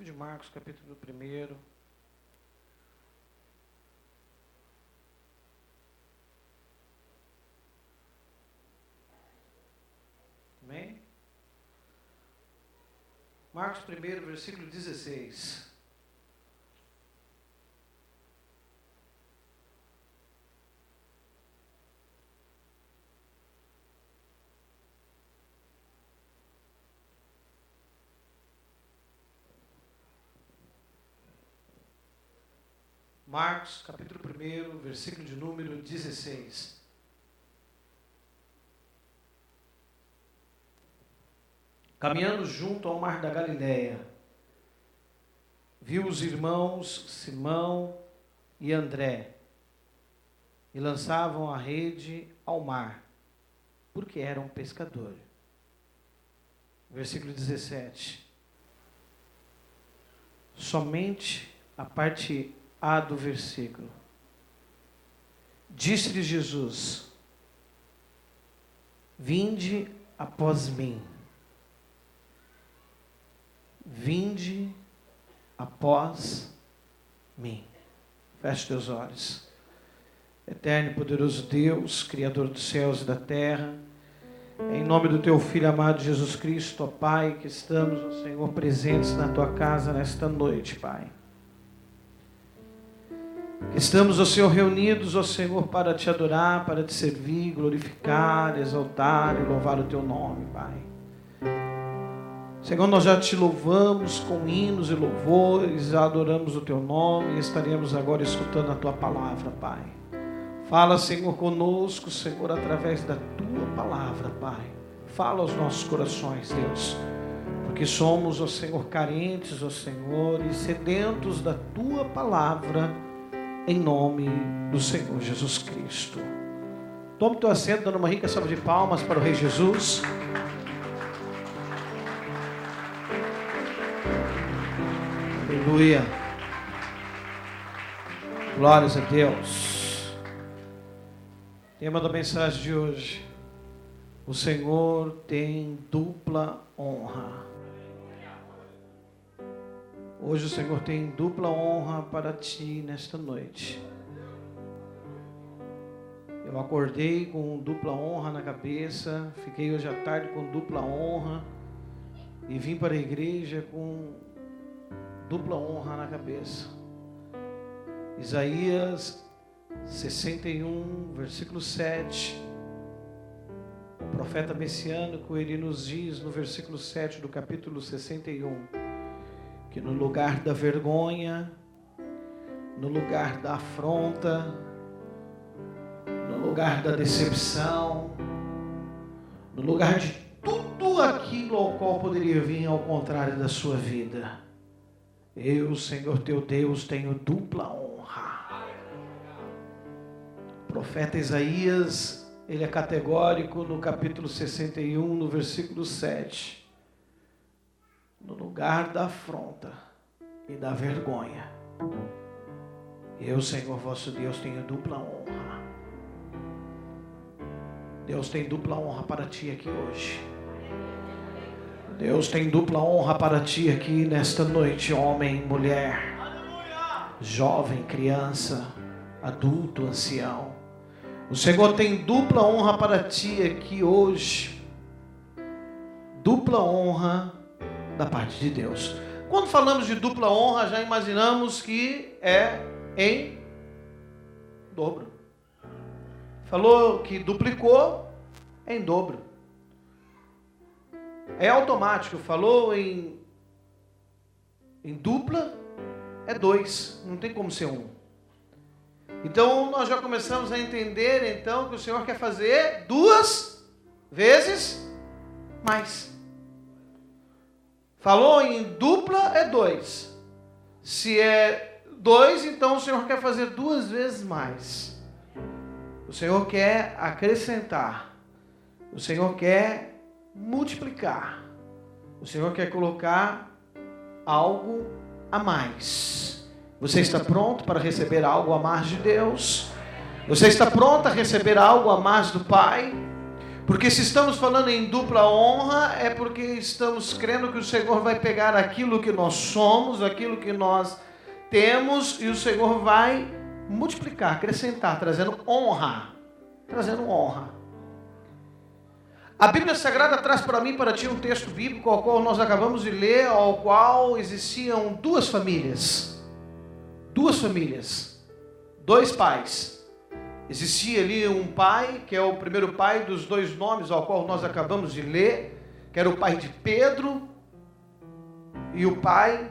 de Marcos, capítulo 1. Amém? Marcos 1, versículo 16. Marcos, capítulo 1, versículo de número 16. Caminhando junto ao mar da Galileia, viu os irmãos Simão e André, e lançavam a rede ao mar, porque eram pescadores. Versículo 17. Somente a parte A do versículo. Disse-lhe Jesus: vinde após mim. Vinde após mim. Feche teus olhos. Eterno e poderoso Deus, Criador dos céus e da terra, em nome do Teu Filho amado Jesus Cristo, ó Pai, que estamos, ó Senhor, presentes na Tua casa nesta noite, Pai. Estamos, ó Senhor, reunidos, ó Senhor, para Te adorar, para Te servir, glorificar, exaltar e louvar o Teu nome, Pai. Senhor, nós já Te louvamos com hinos e louvores, adoramos o Teu nome e estaremos agora escutando a Tua palavra, Pai. Fala, Senhor, conosco, Senhor, através da Tua palavra, Pai. Fala aos nossos corações, Deus, porque somos, ó Senhor, carentes, ó Senhor, e sedentos da Tua palavra, em nome do Senhor Jesus Cristo. Tome teu assento, dando uma rica salva de palmas para o Rei Jesus. Aleluia. Glórias a Deus. Tema da mensagem de hoje: o Senhor tem dupla honra. Hoje o Senhor tem dupla honra para ti nesta noite. Eu acordei com dupla honra na cabeça, fiquei hoje à tarde com dupla honra e vim para a igreja com dupla honra na cabeça. Isaías 61, versículo 7. O profeta messiânico, ele nos diz no versículo 7 do capítulo 61, que no lugar da vergonha, no lugar da afronta, no lugar da decepção, no lugar de tudo aquilo ao qual poderia vir ao contrário da sua vida, eu, Senhor teu Deus, tenho dupla honra. O profeta Isaías, ele é categórico no capítulo 61, no versículo 7. No lugar da afronta e da vergonha, eu, Senhor vosso Deus, tenho dupla honra. Deus tem dupla honra para ti aqui hoje. Deus tem dupla honra para ti aqui nesta noite, homem, mulher, jovem, criança, adulto, ancião. O Senhor tem dupla honra para ti aqui hoje. Dupla honra da parte de Deus. Quando falamos de dupla honra, já imaginamos que é em dobro. Falou que duplicou, é em dobro. É automático. Falou em dupla, é 2. Não tem como ser 1. Então nós já começamos a entender então que o Senhor quer fazer 2 vezes mais. Falou em dupla, é 2. Se é 2, então o Senhor quer fazer 2 vezes mais. O Senhor quer acrescentar. O Senhor quer multiplicar. O Senhor quer colocar algo a mais. Você está pronto para receber algo a mais de Deus? Você está pronto a receber algo a mais do Pai? Porque se estamos falando em dupla honra, é porque estamos crendo que o Senhor vai pegar aquilo que nós somos, aquilo que nós temos, e o Senhor vai multiplicar, acrescentar, trazendo honra. Trazendo honra. A Bíblia Sagrada traz para mim e para ti um texto bíblico ao qual nós acabamos de ler, ao qual existiam duas famílias. Duas famílias. Dois pais. Existia ali um pai, que é o primeiro pai dos dois nomes ao qual nós acabamos de ler, que era o pai de Pedro e o pai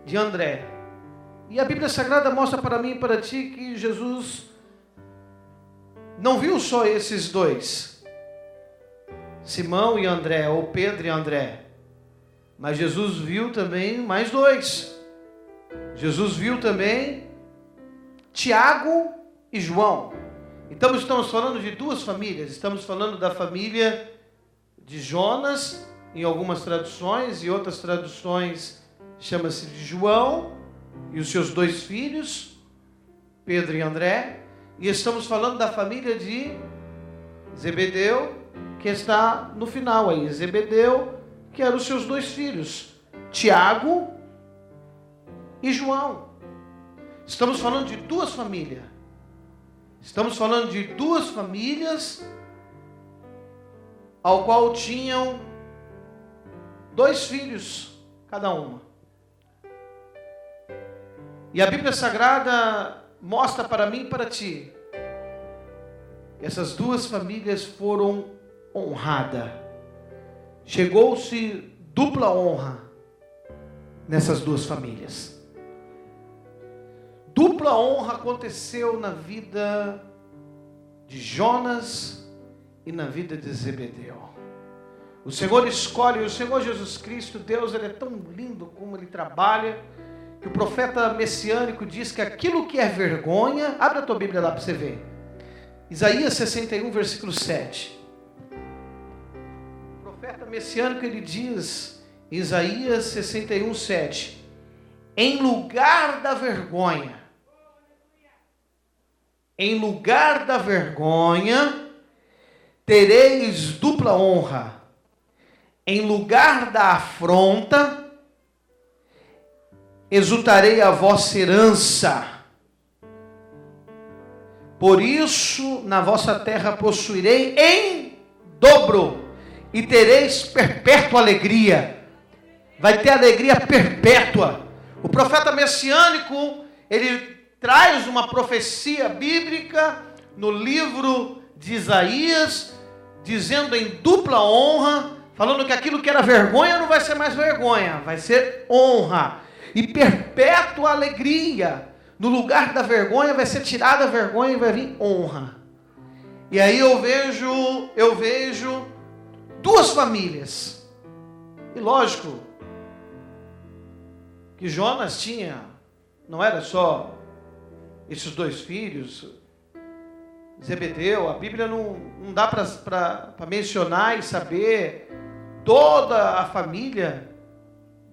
de André. E a Bíblia Sagrada mostra para mim e para ti que Jesus não viu só esses dois, Simão e André, ou Pedro e André, mas Jesus viu também mais dois. Jesus viu também Tiago e João. Então estamos falando de duas famílias. Estamos falando da família de Jonas, em algumas traduções, e outras traduções chama-se de João e os seus dois filhos, Pedro e André. E estamos falando da família de Zebedeu, que está no final aí. Zebedeu, que eram os seus dois filhos, Tiago e João. Estamos falando de duas famílias. Estamos falando de duas famílias ao qual tinham dois filhos cada uma. E a Bíblia Sagrada mostra para mim e para ti que essas duas famílias foram honradas. Chegou-se dupla honra nessas duas famílias. Dupla honra aconteceu na vida de Jonas e na vida de Zebedeu. O Senhor escolhe, o Senhor Jesus Cristo, Deus, Ele é tão lindo como Ele trabalha, que o profeta messiânico diz que aquilo que é vergonha, abre a tua Bíblia lá para você ver. Isaías 61, versículo 7. O profeta messiânico, ele diz, Isaías 61, 7. Em lugar da vergonha, tereis dupla honra. Em lugar da afronta, exultarei a vossa herança. Por isso, na vossa terra possuirei em dobro, e tereis perpétua alegria. Vai ter alegria perpétua. O profeta messiânico, ele traz uma profecia bíblica no livro de Isaías, dizendo em dupla honra, falando que aquilo que era vergonha não vai ser mais vergonha, vai ser honra. E perpétua alegria. No lugar da vergonha vai ser tirada a vergonha e vai vir honra. E aí eu vejo duas famílias. E lógico que Jonas tinha, não era só esses dois filhos, Zebedeu. A Bíblia não dá para mencionar e saber toda a família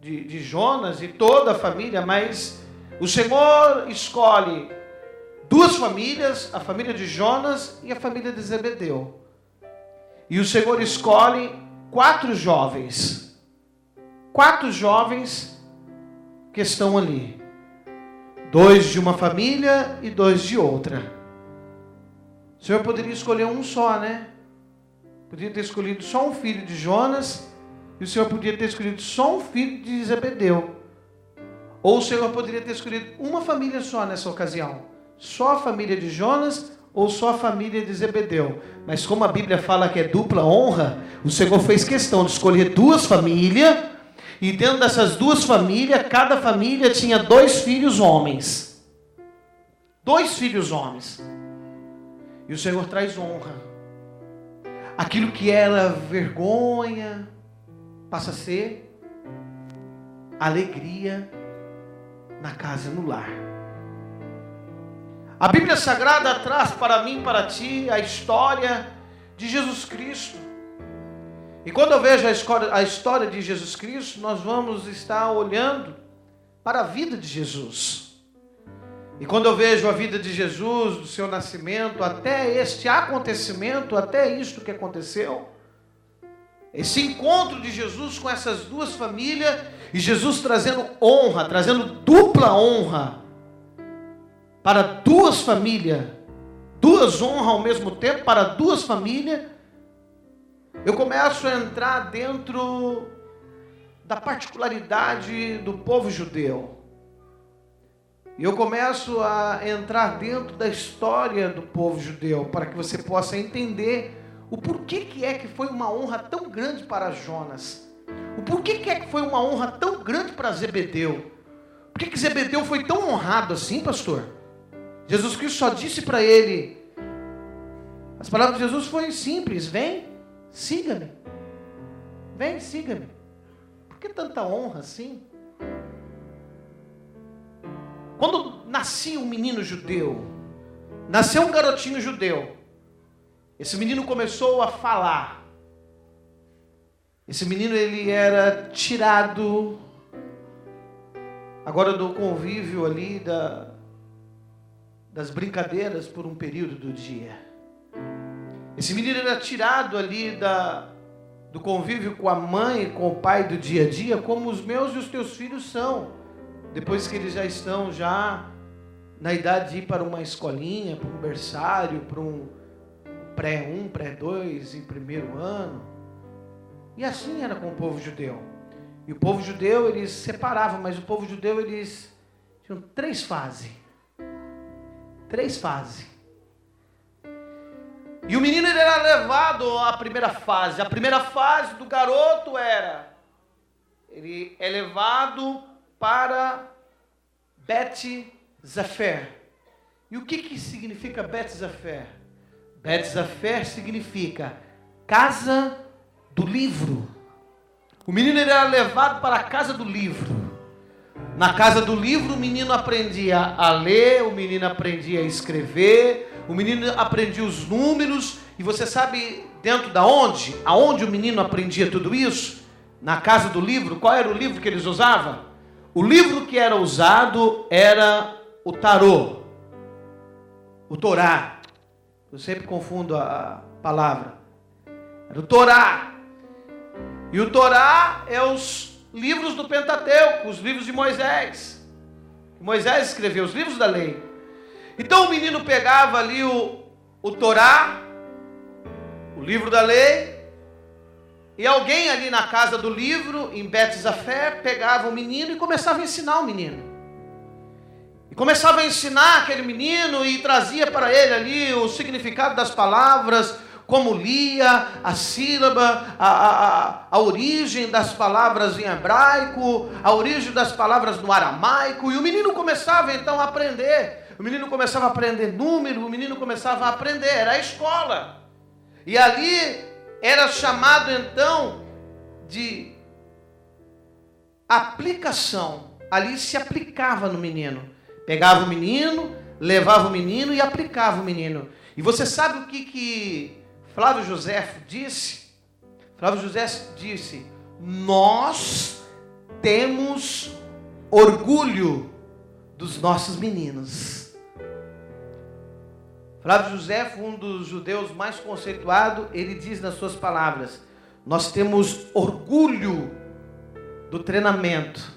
de Jonas e toda a família, mas o Senhor escolhe duas famílias, a família de Jonas e a família de Zebedeu. E o Senhor escolhe quatro jovens que estão ali. Dois de uma família e dois de outra. O Senhor poderia escolher um só, né? Podia ter escolhido só um filho de Jonas, e o Senhor podia ter escolhido só um filho de Zebedeu. Ou o Senhor poderia ter escolhido uma família só nessa ocasião. Só a família de Jonas ou só a família de Zebedeu. Mas como a Bíblia fala que é dupla honra, o Senhor fez questão de escolher duas famílias. E dentro dessas duas famílias, cada família tinha dois filhos homens. Dois filhos homens. E o Senhor traz honra. Aquilo que era vergonha passa a ser alegria na casa e no lar. A Bíblia Sagrada traz para mim e para ti a história de Jesus Cristo. E quando eu vejo a história de Jesus Cristo, nós vamos estar olhando para a vida de Jesus. E quando eu vejo a vida de Jesus, do seu nascimento, até este acontecimento, até isto que aconteceu, esse encontro de Jesus com essas duas famílias, e Jesus trazendo honra, trazendo dupla honra para duas famílias, duas honras ao mesmo tempo para duas famílias, eu começo a entrar dentro da particularidade do povo judeu. E eu começo a entrar dentro da história do povo judeu, para que você possa entender o porquê que é que foi uma honra tão grande para Jonas. O porquê que é que foi uma honra tão grande para Zebedeu. Por que Zebedeu foi tão honrado assim, pastor? Jesus Cristo só disse para ele, as palavras de Jesus foram simples: vem, siga-me. Vem, siga-me. Por que tanta honra assim? Quando nascia um menino judeu, nasceu um garotinho judeu, esse menino começou a falar. Esse menino, ele era tirado agora do convívio ali, das brincadeiras por um período do dia. Esse menino era tirado ali do convívio com a mãe e com o pai do dia a dia, como os meus e os teus filhos são. Depois que eles já estão na idade de ir para uma escolinha, para um berçário, para um pré-1, pré-2, em primeiro ano. E assim era com o povo judeu. E o povo judeu, eles separavam, mas o povo judeu, eles tinham 3 fases. 3 fases. E o menino, ele era levado à primeira fase. A primeira fase do garoto ele é levado para Bet-Zafer. E o que significa Bet-Zafer? Bet-Zafer significa casa do livro. O menino, ele era levado para a casa do livro. Na casa do livro, o menino aprendia a ler, o menino aprendia a escrever, o menino aprendia os números. E você sabe dentro da onde? Aonde o menino aprendia tudo isso? Na casa do livro. Qual era o livro que eles usavam? O livro que era usado era o Tarô, o Torá. Eu sempre confundo a palavra. Era o Torá. E o Torá é os livros do Pentateuco, os livros de Moisés. Moisés escreveu os livros da lei. Então o menino pegava ali o Torá, o livro da lei, e alguém ali na casa do livro, em Bet-Zafer, pegava o menino e começava a ensinar o menino. E começava a ensinar aquele menino e trazia para ele ali o significado das palavras, como lia, a sílaba, a origem das palavras em hebraico, a origem das palavras no aramaico. E o menino começava então a aprender. O menino começava a aprender número, o menino começava a aprender, era a escola. E ali era chamado então de aplicação. Ali se aplicava no menino. Pegava o menino, levava o menino e aplicava o menino. E você sabe o que Flávio José disse? Flávio José disse: nós temos orgulho dos nossos meninos. Flávio José, um dos judeus mais conceituados, ele diz nas suas palavras: nós temos orgulho do treinamento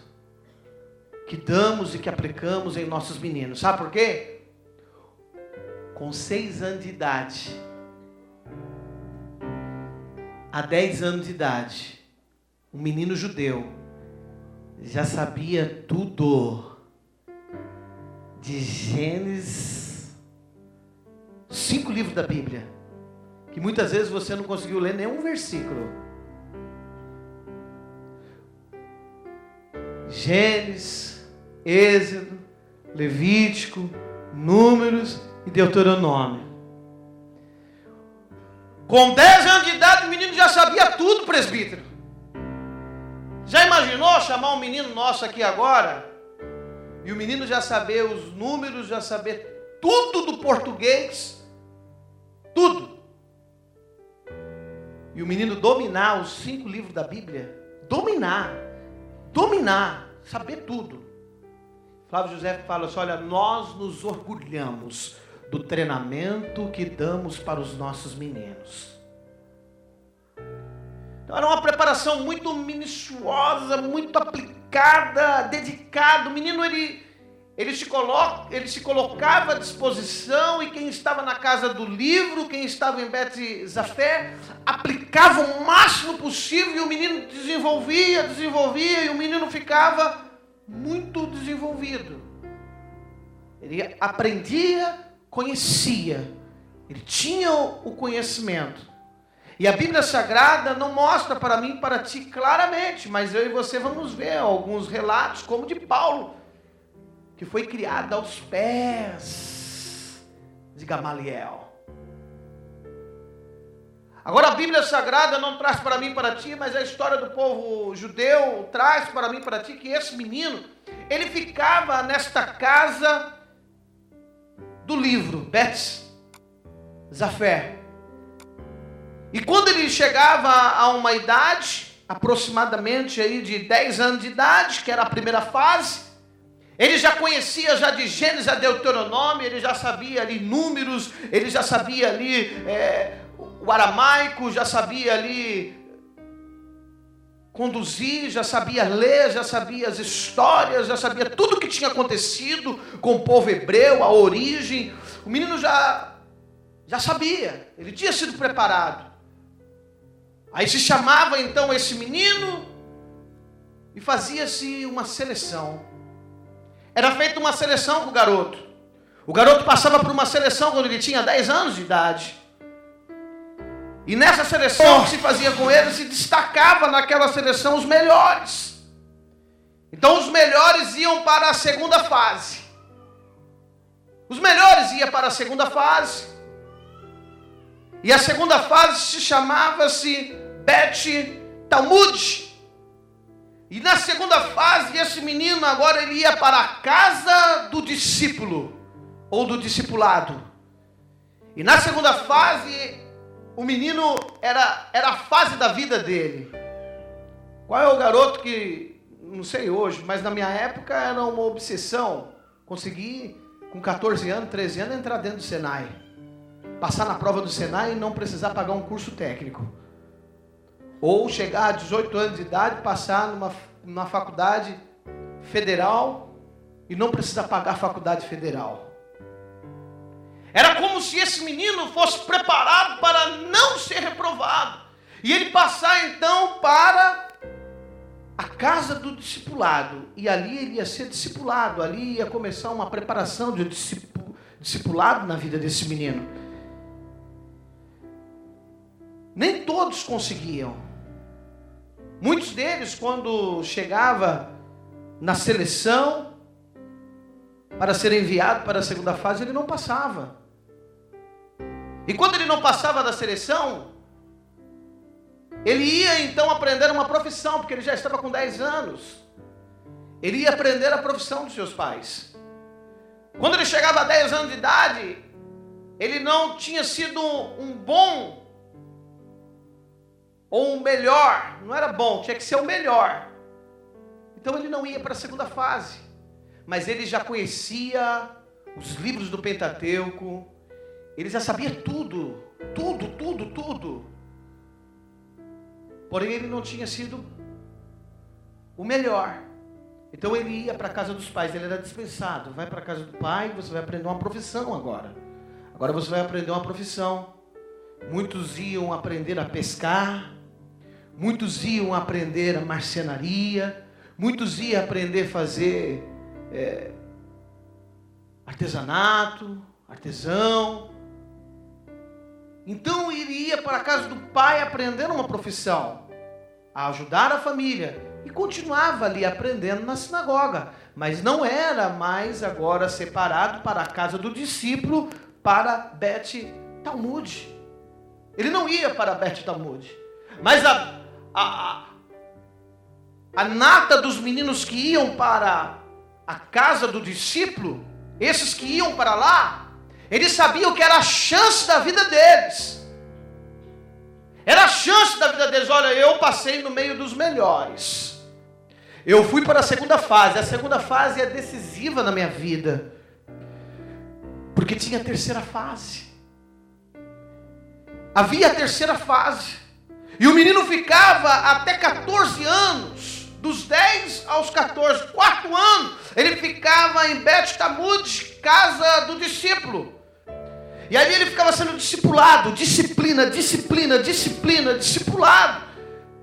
que damos e que aplicamos em nossos meninos. Sabe por quê? Com 6 anos de idade, a 10 anos de idade, um menino judeu já sabia tudo de Gênesis, 5 livros da Bíblia, que muitas vezes você não conseguiu ler nenhum versículo. Gênesis, Êxodo, Levítico, Números e Deuteronômio. Com 10 anos de idade, o menino já sabia tudo, presbítero. Já imaginou chamar um menino nosso aqui agora? E o menino já saber os números, já saber tudo do português. Tudo. E o menino dominar os 5 livros da Bíblia. Dominar. Saber tudo. Flávio José fala assim, olha, nós nos orgulhamos do treinamento que damos para os nossos meninos. Então era uma preparação muito minuciosa, muito aplicada, dedicada. O menino, ele se colocava à disposição, e quem estava na casa do livro, quem estava em Bet Zafé, aplicava o máximo possível, e o menino desenvolvia, e o menino ficava muito desenvolvido. Ele aprendia, conhecia, ele tinha o conhecimento. E a Bíblia Sagrada não mostra para mim e para ti claramente, mas eu e você vamos ver alguns relatos, como de Paulo, que foi criado aos pés de Gamaliel. Agora a Bíblia Sagrada não traz para mim e para ti, mas a história do povo judeu traz para mim e para ti que esse menino, ele ficava nesta casa do livro, Bet Zafé. E quando ele chegava a uma idade, aproximadamente aí de 10 anos de idade, que era a primeira fase, ele já conhecia já de Gênesis a Deuteronômio, ele já sabia ali números, ele já sabia ali o aramaico, já sabia ali conduzir, já sabia ler, já sabia as histórias, já sabia tudo o que tinha acontecido com o povo hebreu, a origem. O menino já sabia, ele tinha sido preparado. Aí se chamava então esse menino e fazia-se uma seleção. Era feita uma seleção com o garoto. O garoto passava por uma seleção quando ele tinha 10 anos de idade. E nessa seleção que se fazia com ele, se destacava naquela seleção os melhores. Então os melhores iam para a segunda fase. Os melhores iam para a segunda fase. E a segunda fase se chamava-se Bet Talmud. E na segunda fase, esse menino agora ele ia para a casa do discípulo, ou do discipulado. E na segunda fase, o menino era a fase da vida dele. Qual é o garoto que, não sei hoje, mas na minha época era uma obsessão, conseguir com 14 anos, 13 anos, entrar dentro do Senai. Passar na prova do Senai e não precisar pagar um curso técnico. Ou chegar a 18 anos de idade, passar numa faculdade federal e não precisar pagar a faculdade federal. Era como se esse menino fosse preparado para não ser reprovado. E ele passar então para a casa do discipulado. E ali ele ia ser discipulado. Ali ia começar uma preparação de discipulado na vida desse menino. Nem todos conseguiam. Muitos deles, quando chegava na seleção para ser enviado para a segunda fase, ele não passava. E quando ele não passava da seleção, ele ia então aprender uma profissão, porque ele já estava com 10 anos. Ele ia aprender a profissão dos seus pais. Quando ele chegava a 10 anos de idade, ele não tinha sido um bom ou um melhor, não era bom, tinha que ser o melhor. Então ele não ia para a segunda fase, mas ele já conhecia os livros do Pentateuco, ele já sabia tudo. Porém ele não tinha sido o melhor. Então ele ia para a casa dos pais, ele era dispensado. Vai para a casa do pai, você vai aprender uma profissão agora. Agora você vai aprender uma profissão. Muitos iam aprender a pescar, muitos iam aprender a marcenaria, muitos iam aprender a fazer artesanato, artesão. Então ele ia para a casa do pai aprendendo uma profissão, a ajudar a família, e continuava ali aprendendo na sinagoga, mas não era mais agora separado para a casa do discípulo, para Bet Talmud. Ele não ia para Bet Talmud, mas a nata dos meninos que iam para a casa do discípulo, esses que iam para lá, eles sabiam que era a chance da vida deles. Era a chance da vida deles. Olha, eu passei no meio dos melhores. eu fui para a segunda fase. A segunda fase é decisiva na minha vida, porque tinha a terceira fase. Havia a terceira fase. E o menino ficava até 14 anos. Dos 10 aos 14, 4 anos, ele ficava em Bet Tamud, casa do discípulo. E ali ele ficava sendo discipulado. Disciplina, discipulado.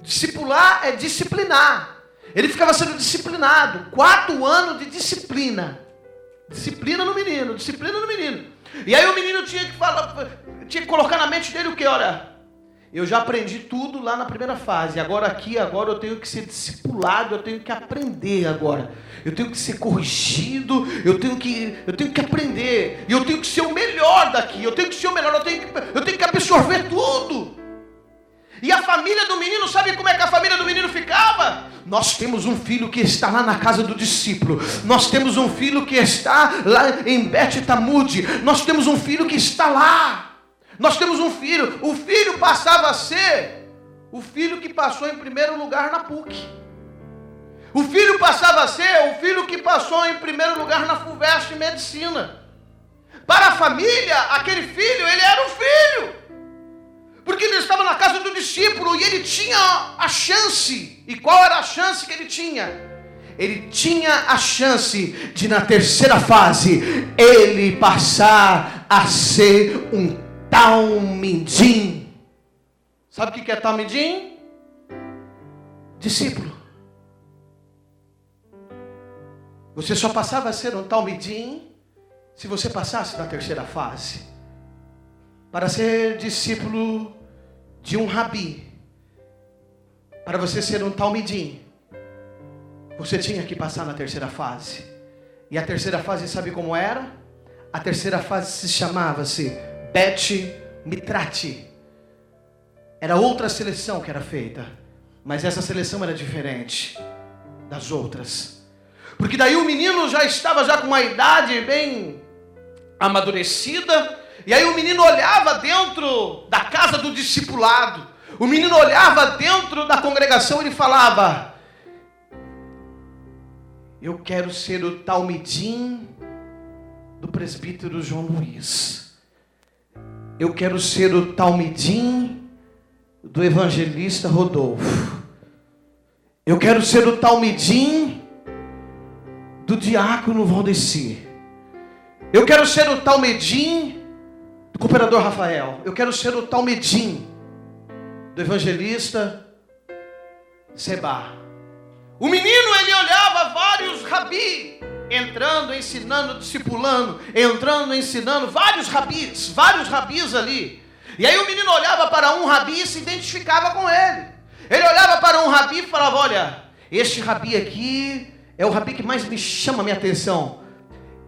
Discipular é disciplinar. Ele ficava sendo disciplinado. 4 anos de disciplina. Disciplina no menino. E aí o menino tinha que colocar na mente dele o que? Olha, eu já aprendi tudo lá na primeira fase. Agora eu tenho que ser discipulado, eu tenho que aprender agora. Eu tenho que ser corrigido, eu tenho que aprender. E eu tenho que ser o melhor daqui. Eu tenho que absorver tudo. E a família do menino, sabe como é que a família do menino ficava? Nós temos um filho que está lá na casa do discípulo. Nós temos um filho que está lá em Bet Tamud. Nós temos um filho que está lá. Nós temos um filho. O filho passava a ser o filho que passou em primeiro lugar na PUC. O filho passava a ser o filho que passou em primeiro lugar na FUVEST em medicina. Para a família, aquele filho, ele era um filho. Porque ele estava na casa do discípulo e ele tinha a chance. E qual era a chance que ele tinha? Ele tinha a chance de, na terceira fase, ele passar a ser um talmidim. Sabe o que é talmidim? Discípulo. Você só passava a ser um talmidim se você passasse na terceira fase. Para ser discípulo de um rabi, para você ser um talmidim, você tinha que passar na terceira fase. E a terceira fase, sabe como era? A terceira fase se chamava-se Bet Mitrati. Era outra seleção que era feita, mas essa seleção era diferente das outras. Porque daí o menino já estava com uma idade bem amadurecida. E aí o menino olhava dentro da casa do discipulado. O menino olhava dentro da congregação e ele falava: eu quero ser o talmidim do presbítero João Luiz. Eu quero ser o talmidim do evangelista Rodolfo. Eu quero ser o talmidim do diácono Valdeci. Eu quero ser o talmidim do cooperador Rafael. Eu quero ser o talmidim do evangelista Seba. O menino, ele olhava vários rabi entrando, ensinando, discipulando, entrando, ensinando, vários rabis ali. E aí o menino olhava para um rabi e se identificava com ele. Ele olhava para um rabi e falava: olha, este rabi aqui é o rabi que mais me chama a minha atenção.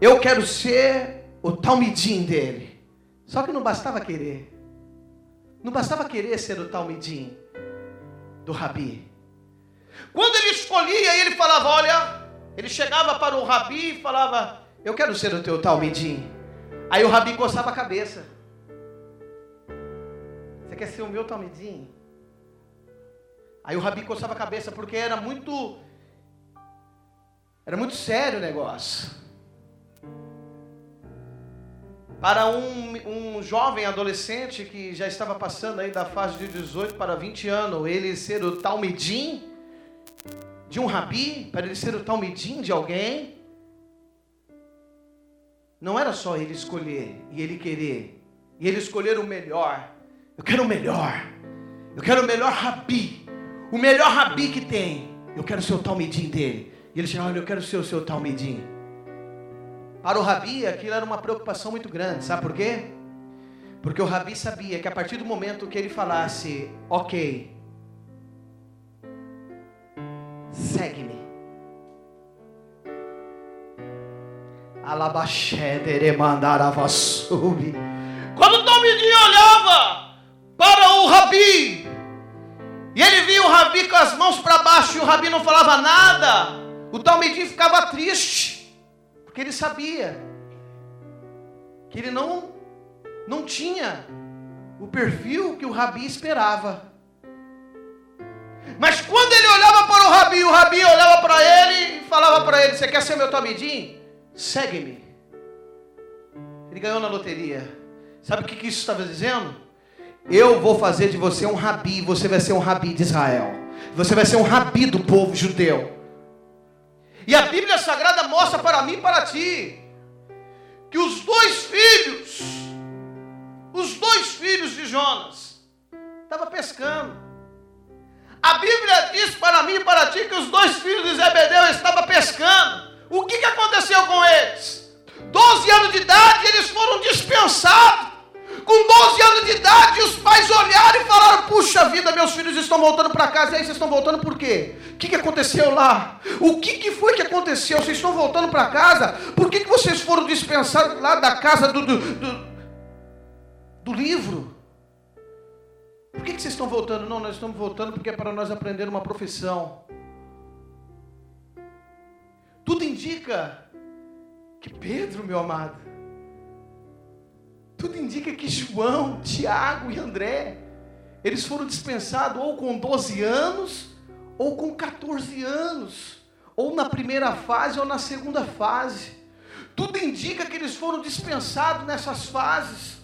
Eu quero ser o talmidim dele. Só que não bastava querer. Não bastava querer ser o talmidim do rabi. Quando ele escolhia, ele falava: olha, ele chegava para o rabi e falava: eu quero ser o teu talmidim. Aí o rabi coçava a cabeça. Você quer ser o meu talmidim? Aí o rabi coçava a cabeça, porque era muito sério o negócio. Para um jovem adolescente que já estava passando aí da fase de 18 para 20 anos, ele ser o talmidim de um rabi, para ele ser o talmidim de alguém, não era só ele escolher e ele querer, e ele escolher o melhor. Eu quero o melhor. Eu quero o melhor rabi. O melhor rabi que tem. Eu quero ser o talmidim dele. E ele disse: olha, eu quero ser o seu talmidim. Para o rabi, aquilo era uma preocupação muito grande. Sabe por quê? Porque o rabi sabia que a partir do momento que ele falasse: ok, segue-me, quando o talmidim olhava para o rabi e ele via o rabi com as mãos para baixo e o rabi não falava nada, o talmidim ficava triste. Porque ele sabia que ele não tinha o perfil que o rabi esperava. Mas quando ele olhava para o Rabi. E o Rabi olhava para ele e falava para ele: você quer ser meu talmidim? Segue-me. Ele ganhou na loteria. Sabe o que isso estava dizendo? Eu vou fazer de você um Rabi. Você vai ser um Rabi de Israel. Você vai ser um Rabi do povo judeu. E a Bíblia Sagrada mostra para mim e para ti que os dois filhos de Jonas estavam pescando. A Bíblia diz para mim e para ti que os dois filhos de Zebedeu estavam pescando. O que aconteceu com eles? 12 anos de idade, eles foram dispensados. Com 12 anos de idade, os pais olharam e falaram: puxa vida, meus filhos estão voltando para casa. E aí, vocês estão voltando por quê? O que aconteceu lá? O que foi que aconteceu? Vocês estão voltando para casa? Por que vocês foram dispensados lá da casa do livro? Por que vocês estão voltando? Não, nós estamos voltando porque é para nós aprender uma profissão. Tudo indica que Pedro, meu amado, tudo indica que João, Tiago e André, eles foram dispensados ou com 12 anos, ou com 14 anos, ou na primeira fase ou na segunda fase. Tudo indica que eles foram dispensados nessas fases.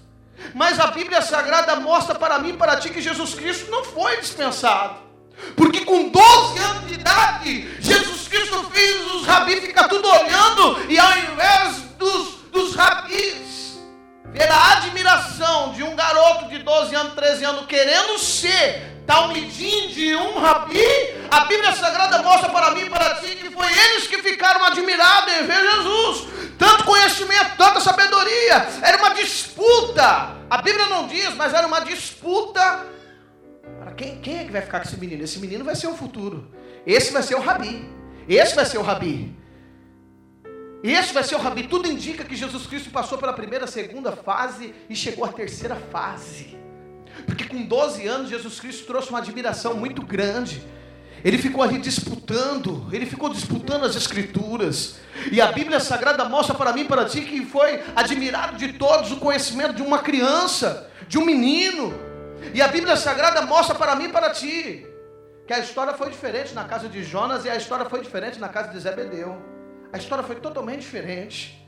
Mas a Bíblia Sagrada mostra para mim e para ti que Jesus Cristo não foi dispensado. Porque com 12 anos de idade, Jesus Cristo fez os rabis ficar tudo olhando, e ao invés dos rabis ver a admiração de um garoto de 12 anos, 13 anos, querendo ser talmidim de um rabi, a Bíblia Sagrada mostra para mim e para ti que foi eles que ficaram admirados em ver Jesus. Tanto conhecimento, tanta sabedoria, era uma disputa. A Bíblia não diz, mas era uma disputa. Quem é que vai ficar com esse menino? Esse menino vai ser o futuro. Esse vai ser o rabi. Esse vai ser o rabi. Esse vai ser o rabi. Tudo indica que Jesus Cristo passou pela primeira, segunda fase e chegou à terceira fase. Porque com 12 anos Jesus Cristo trouxe uma admiração muito grande. Ele ficou ali disputando. Ele ficou disputando as Escrituras. E a Bíblia Sagrada mostra para mim e para ti que foi admirado de todos o conhecimento de uma criança, de um menino. E a Bíblia Sagrada mostra para mim e para ti que a história foi diferente na casa de Jonas e a história foi diferente na casa de Zebedeu. A história foi totalmente diferente.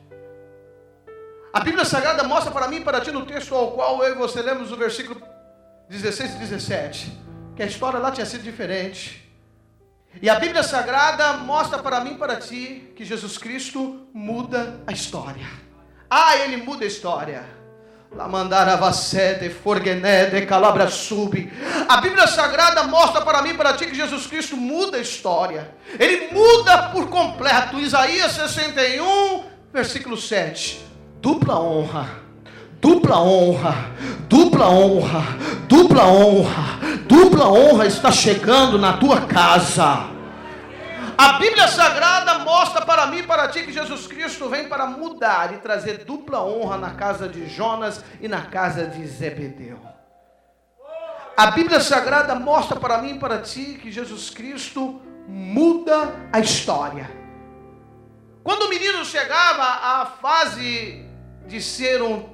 A Bíblia Sagrada mostra para mim e para ti no texto ao qual eu e você lemos o versículo 16 e 17, que a história lá tinha sido diferente. E a Bíblia Sagrada mostra para mim e para ti que Jesus Cristo muda a história. Ele muda a história. A Bíblia Sagrada mostra para mim e para ti que Jesus Cristo muda a história. Ele muda por completo. Isaías 61, versículo 7. Dupla honra, dupla honra, dupla honra, dupla honra, dupla honra está chegando na tua casa. A Bíblia Sagrada mostra para mim e para ti que Jesus Cristo vem para mudar e trazer dupla honra na casa de Jonas e na casa de Zebedeu. A Bíblia Sagrada mostra para mim e para ti que Jesus Cristo muda a história. Quando o menino chegava à fase de ser um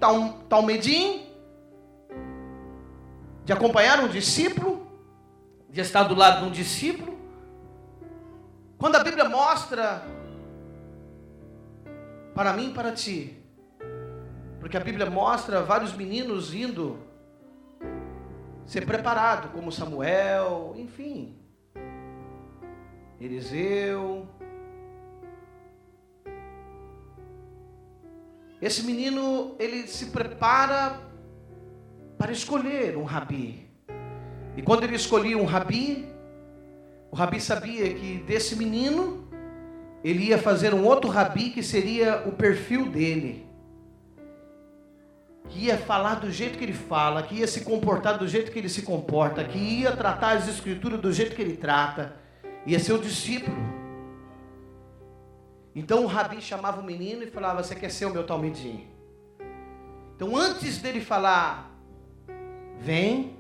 talmidim, de acompanhar um discípulo, de estar do lado de um discípulo, quando a Bíblia mostra para mim e para ti, porque a Bíblia mostra vários meninos indo ser preparado, como Samuel, enfim, Eliseu. Esse menino, ele se prepara para escolher um rabi. E quando ele escolhia um rabi, o rabi sabia que desse menino, ele ia fazer um outro rabi que seria o perfil dele. Que ia falar do jeito que ele fala, que ia se comportar do jeito que ele se comporta, que ia tratar as escrituras do jeito que ele trata. Ia ser o discípulo. Então o rabi chamava o menino e falava: você quer ser o meu talmidim? Então antes dele falar, vem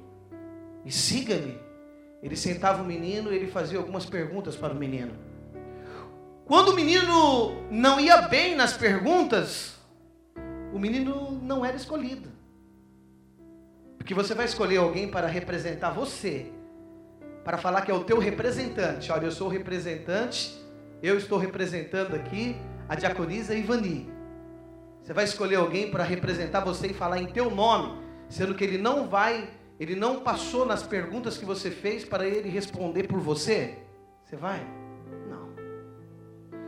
e siga-me, ele sentava o menino e ele fazia algumas perguntas para o menino. Quando o menino não ia bem nas perguntas, o menino não era escolhido. Porque você vai escolher alguém para representar você. para falar que é o teu representante. Olha, eu sou o representante, eu estou representando aqui a diaconisa Ivani. Você vai escolher alguém para representar você e falar em teu nome, sendo que ele não passou nas perguntas que você fez para ele responder por você? Você vai? Não.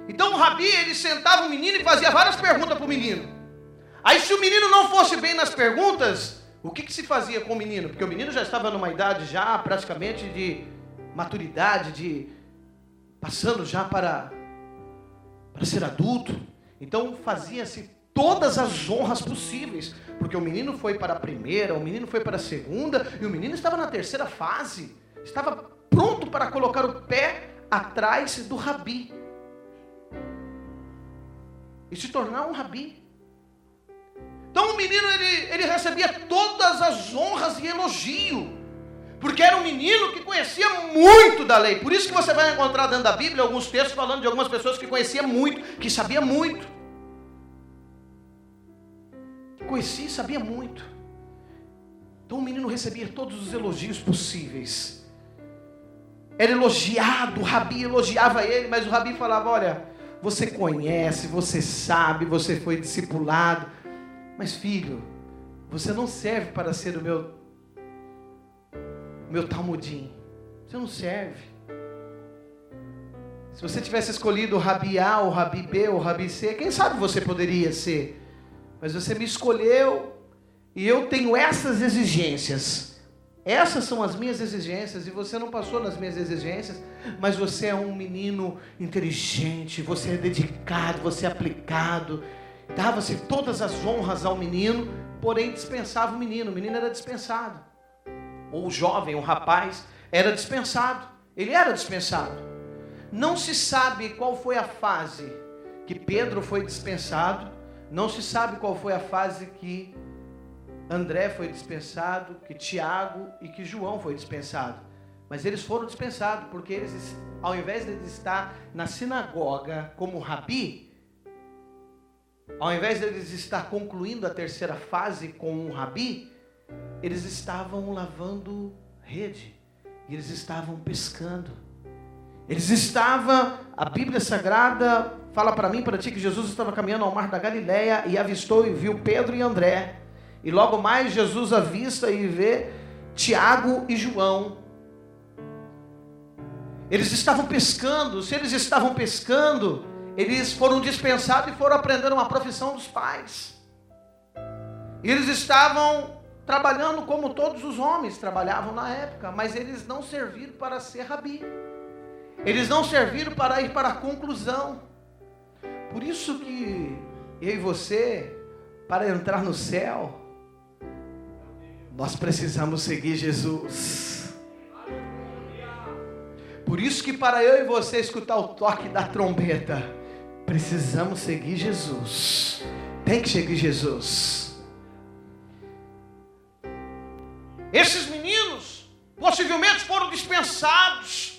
Então o Rabi, ele sentava o menino e fazia várias perguntas para o menino. Aí se o menino não fosse bem nas perguntas, o que se fazia com o menino? Porque o menino já estava numa idade já praticamente de maturidade, passando já para ser adulto. Então fazia-se todas as honras possíveis, porque o menino foi para a primeira, o menino foi para a segunda, e o menino estava na terceira fase, estava pronto para colocar o pé atrás do Rabi e se tornar um Rabi. Então o menino ele recebia todas as honras e elogio, porque era um menino que conhecia muito da lei. Por isso que você vai encontrar dentro da Bíblia alguns textos falando de algumas pessoas que conheciam muito, que sabia muito. Conhecia e sabia muito. Então o menino recebia todos os elogios possíveis. Era elogiado, o Rabi elogiava ele, mas o Rabi falava: olha, você conhece, você sabe, você foi discipulado, mas filho, você não serve para ser o meu talmudim. Você não serve. Se você tivesse escolhido o Rabi A, o Rabi B, o Rabi C, quem sabe você poderia ser. Mas você me escolheu e eu tenho essas exigências. Essas são as minhas exigências e você não passou nas minhas exigências, mas você é um menino inteligente, você é dedicado, você é aplicado. Dava-se todas as honras ao menino, porém dispensava o menino era dispensado. Ou o jovem, o rapaz, era dispensado. Ele era dispensado. Não se sabe qual foi a fase que Pedro foi dispensado. Não se sabe qual foi a fase que André foi dispensado, que Tiago e que João foi dispensado. Mas eles foram dispensados, porque eles, ao invés de estar na sinagoga como Rabi, ao invés de eles estar concluindo a terceira fase com um Rabi, eles estavam lavando rede, e eles estavam pescando. Eles estavam, a Bíblia Sagrada fala para mim, para ti, que Jesus estava caminhando ao mar da Galileia e avistou e viu Pedro e André. E logo mais Jesus avista e vê Tiago e João. Eles estavam pescando. Se eles estavam pescando, eles foram dispensados e foram aprender uma profissão dos pais. E eles estavam trabalhando como todos os homens trabalhavam na época, mas eles não serviram para ser Rabi. Eles não serviram para ir para a conclusão. Por isso que eu e você, para entrar no céu, nós precisamos seguir Jesus. Por isso que para eu e você escutar o toque da trombeta, precisamos seguir Jesus. Tem que seguir Jesus. Esses meninos possivelmente foram dispensados.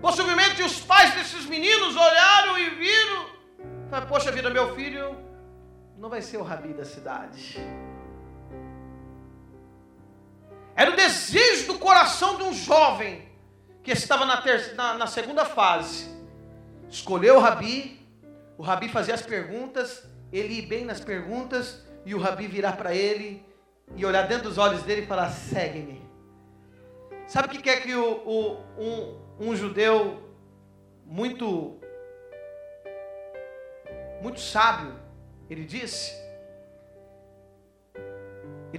Possivelmente os pais desses meninos olharam e viram, falaram: poxa vida, meu filho não vai ser o Rabi da cidade. Era o desejo do coração de um jovem que estava na segunda fase. Escolheu o Rabi fazia as perguntas, ele ia bem nas perguntas, e o Rabi virar para ele e olhar dentro dos olhos dele e falar: segue-me. Sabe o que é que um judeu muito sábio, ele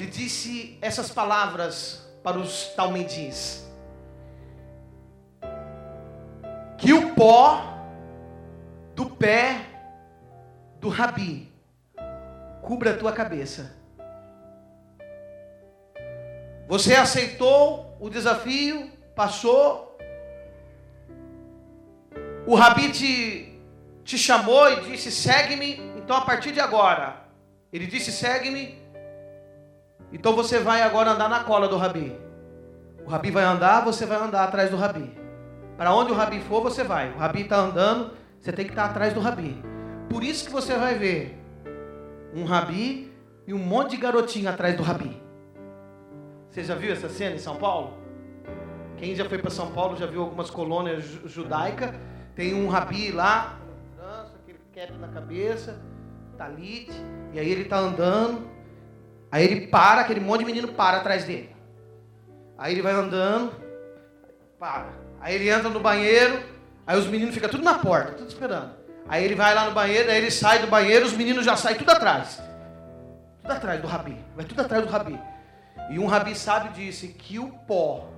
disse essas palavras para os talmidins: que o pó do pé do Rabi cubra a tua cabeça. Você aceitou o desafio, passou, o Rabi te chamou e disse: segue-me. Então a partir de agora, ele disse: segue-me. Então você vai agora andar na cola do Rabi. O Rabi vai andar, você vai andar atrás do Rabi. Para onde o Rabi for, você vai. O Rabi está andando, você tem que estar atrás do Rabi. Por isso que você vai ver um Rabi e um monte de garotinho atrás do Rabi. Você já viu essa cena em São Paulo? Quem já foi para São Paulo já viu algumas colônias judaicas. Tem um rabi lá, aquele cap na cabeça, talite, e aí ele está andando. Aí ele para, aquele monte de menino para atrás dele. Aí ele vai andando, para. Aí ele entra no banheiro, aí os meninos ficam tudo na porta, tudo esperando. Aí ele vai lá no banheiro, aí ele sai do banheiro, os meninos já saem tudo atrás. Tudo atrás do rabi, vai tudo atrás do rabi. E um rabi sábio disse que o pó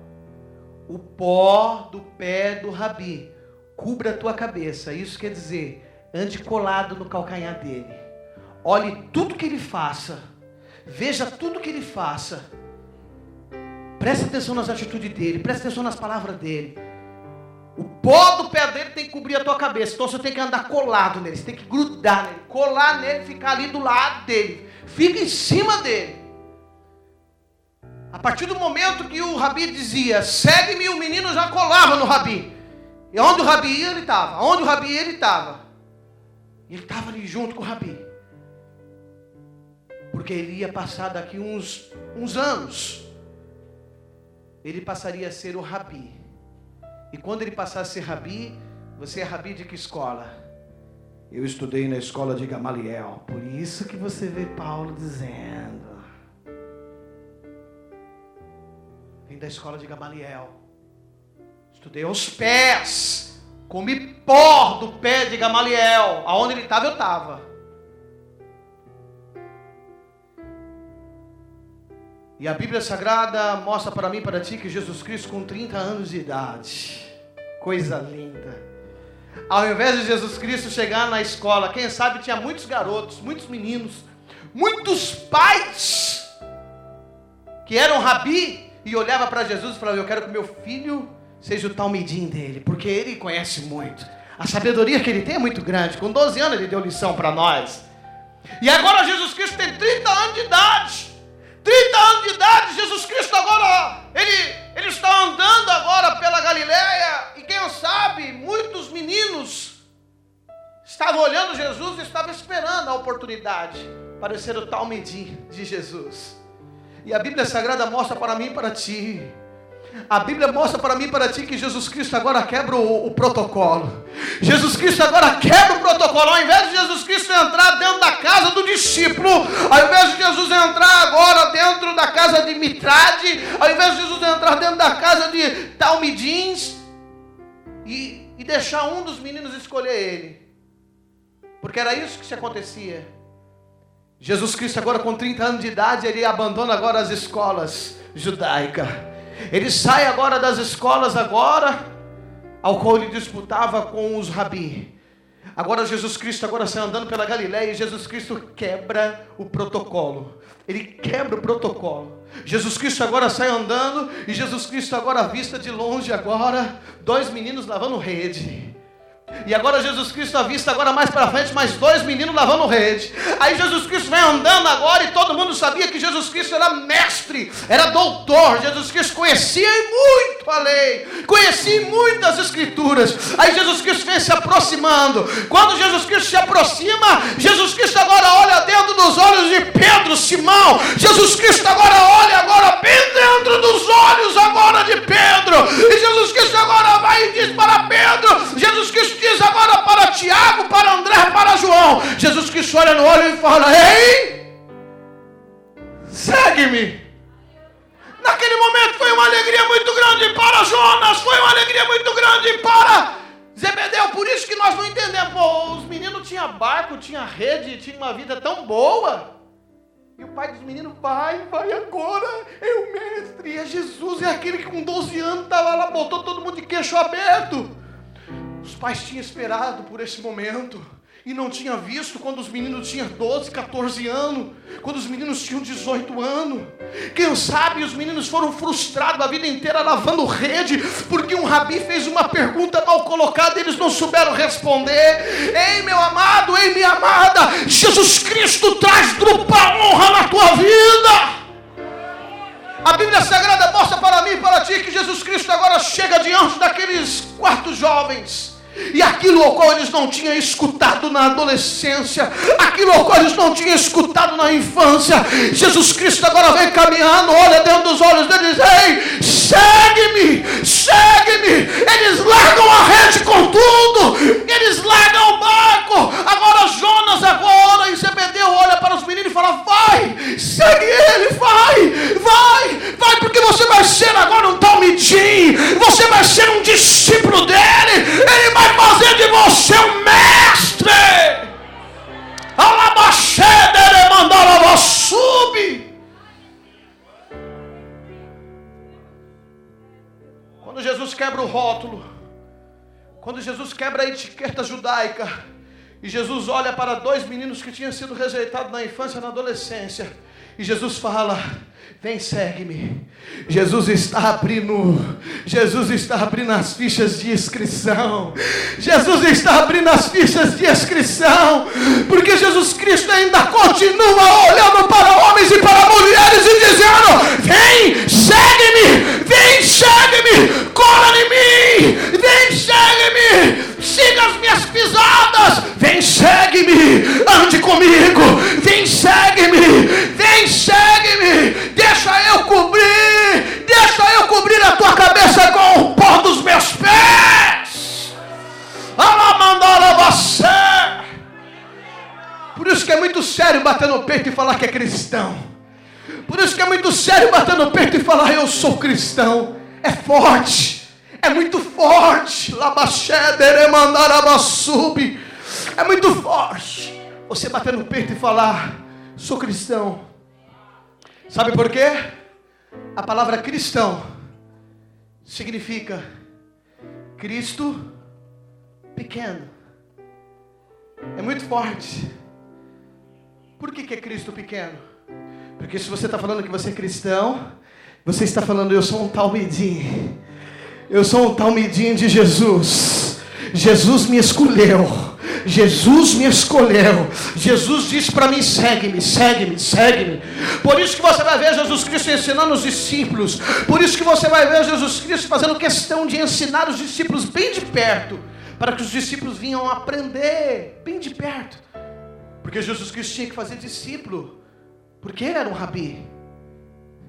do pé do rabi cubra a tua cabeça. Isso quer dizer, ande colado no calcanhar dele. Olhe tudo que ele faça. Veja tudo que ele faça. Preste atenção nas atitudes dele. Preste atenção nas palavras dele. O pó do pé dele tem que cobrir a tua cabeça. Então você tem que andar colado nele. Você tem que grudar nele. Colar nele, ficar ali do lado dele. Fica em cima dele. A partir do momento que o rabi dizia, segue-me, o menino já colava no rabi. E onde o rabi ia, ele estava. Onde o rabi ia, ele estava. Ele estava ali junto com o rabi. Porque ele ia passar daqui uns anos. Ele passaria a ser o rabi. E quando ele passasse a ser rabi, você é rabi de que escola? Eu estudei na escola de Gamaliel. Por isso que você vê Paulo dizendo. Vim da escola de Gamaliel. Estudei aos pés. Comi pó do pé de Gamaliel. Aonde ele estava, eu estava. E a Bíblia Sagrada mostra para mim e para ti que Jesus Cristo com 30 anos de idade. Coisa linda. Ao invés de Jesus Cristo chegar na escola, quem sabe tinha muitos garotos, muitos meninos, muitos pais que eram rabi e olhava para Jesus e falava, eu quero que meu filho seja o talmidim dele, porque ele conhece muito. A sabedoria que ele tem é muito grande. Com 12 anos ele deu lição para nós. E agora Jesus Cristo tem 30 anos de idade. 30 anos de idade, Jesus Cristo agora, ele está andando agora pela Galileia, e quem sabe, muitos meninos estavam olhando Jesus e estavam esperando a oportunidade para ser o talmidim de Jesus. E a Bíblia Sagrada mostra para mim e para ti. A Bíblia mostra para mim e para ti que Jesus Cristo agora quebra o protocolo. Jesus Cristo agora quebra o protocolo. Ao invés de Jesus Cristo entrar dentro da casa do discípulo, ao invés de Jesus entrar agora dentro da casa de Mitrade, ao invés de Jesus entrar dentro da casa de talmidins e deixar um dos meninos escolher ele, porque era isso que se acontecia. Jesus Cristo agora com 30 anos de idade, ele abandona agora as escolas judaicas. Ele sai agora das escolas ao qual ele disputava com os rabi. Agora Jesus Cristo agora sai andando pela Galileia e Jesus Cristo quebra o protocolo. Ele quebra o protocolo. Jesus Cristo agora sai andando e Jesus Cristo agora avista de longe agora 2 meninos lavando rede. E agora Jesus Cristo avista agora mais para frente mais 2 meninos lavando rede. Aí Jesus Cristo vem andando agora e todo mundo sabia que Jesus Cristo era mestre, era doutor. Jesus Cristo conhecia muito a lei, conhecia muitas escrituras. Aí Jesus Cristo vem se aproximando. Quando Jesus Cristo se aproxima, Jesus Cristo agora olha dentro dos olhos de Pedro, Simão. Jesus Cristo agora olha agora bem dentro dos olhos agora de Pedro. E Jesus Cristo agora vai e diz para Pedro, Jesus Cristo diz agora para Tiago, para André, para João. Jesus Cristo olha no olho e fala, ei, segue-me. Naquele momento foi uma alegria muito grande para Jonas, foi uma alegria muito grande para Zebedeu. Por isso que nós não entendemos. Pô, os meninos tinham barco, tinham rede, tinham uma vida tão boa. E o pai dos meninos, vai agora, é o mestre, é Jesus, é aquele que com 12 anos estava lá, botou todo mundo de queixo aberto. Os pais tinham esperado por esse momento e não tinham visto quando os meninos tinham 12, 14 anos, quando os meninos tinham 18 anos. Quem sabe os meninos foram frustrados a vida inteira lavando rede, porque um rabi fez uma pergunta mal colocada e eles não souberam responder. Ei, meu amado, ei, minha amada, Jesus Cristo traz dupla honra na tua vida. A Bíblia Sagrada mostra para mim e para ti que Jesus Cristo agora chega diante daqueles 4 jovens. E aquilo ao qual eles não tinham escutado na adolescência, aquilo ao qual eles não tinham escutado na infância, Jesus Cristo agora vem caminhando, olha dentro dos olhos deles e diz: ei, segue-me, segue-me. Eles largam a rede com tudo, eles largam o barco. Agora Jonas agora em Zebedeu olha para os meninos e fala: vai, segue ele, vai, porque você vai ser agora um talmidim, você vai ser um discípulo dele, ele vai fazer de você um mestre. Alabaxedere mandala sube. Quando Jesus quebra o rótulo, quando Jesus quebra a etiqueta judaica, e Jesus olha para 2 meninos que tinham sido rejeitados na infância e na adolescência, e Jesus fala: vem, segue-me. Jesus está abrindo as fichas de inscrição. Jesus está abrindo as fichas de inscrição, porque Jesus Cristo ainda continua olhando para homens e para mulheres e dizendo: vem, segue-me, cola em mim, vem, segue-me, siga as minhas pisadas, vem, segue-me, ande comigo, vem, segue-me, deixa eu cobrir a tua cabeça com o pó dos meus pés. Por isso que é muito sério bater no peito e falar que é cristão. Por isso que é muito sério bater no peito e falar: eu sou cristão. É forte, é muito forte. É muito forte você bater no peito e falar: sou cristão. Sabe por quê? A palavra cristão significa Cristo pequeno. É muito forte. Por que é Cristo pequeno? Porque se você está falando que você é cristão, você está falando: eu sou um talmidim. Eu sou um talmidim de Jesus. Jesus me escolheu. Jesus me escolheu. Jesus disse para mim: segue-me. Por isso que você vai ver Jesus Cristo ensinando os discípulos. Por isso que você vai ver Jesus Cristo fazendo questão de ensinar os discípulos bem de perto, para que os discípulos vinham aprender bem de perto. Porque Jesus Cristo tinha que fazer discípulo, porque ele era um rabi.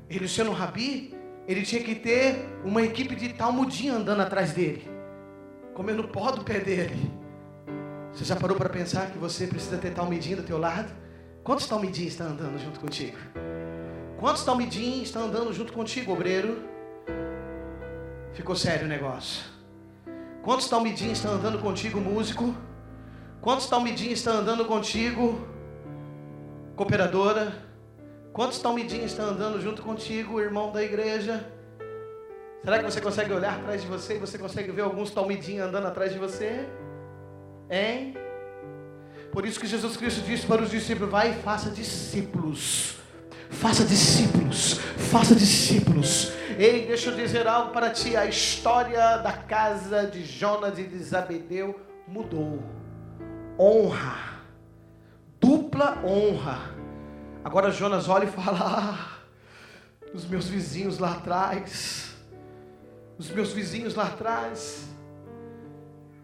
Ele sendo um rabi, ele tinha que ter uma equipe de talmudim andando atrás dele, comendo o pó do pé dele. Você já parou para pensar que você precisa ter talmidim do teu lado? Quantos talmidim estão andando junto contigo? Quantos talmidim estão andando junto contigo, obreiro? Ficou sério o negócio. Quantos talmidim estão andando contigo, músico? Quantos talmidim estão andando contigo, cooperadora? Quantos talmidim estão andando junto contigo, irmão da igreja? Será que você consegue olhar atrás de você e você consegue ver alguns talmidim andando atrás de você? Hein? Por isso que Jesus Cristo disse para os discípulos: vai e faça discípulos. Faça discípulos. Ei, deixa eu dizer algo para ti. A história da casa de Jonas e de Zebedeu mudou. Honra, dupla honra. Agora Jonas olha e fala: os meus vizinhos lá atrás,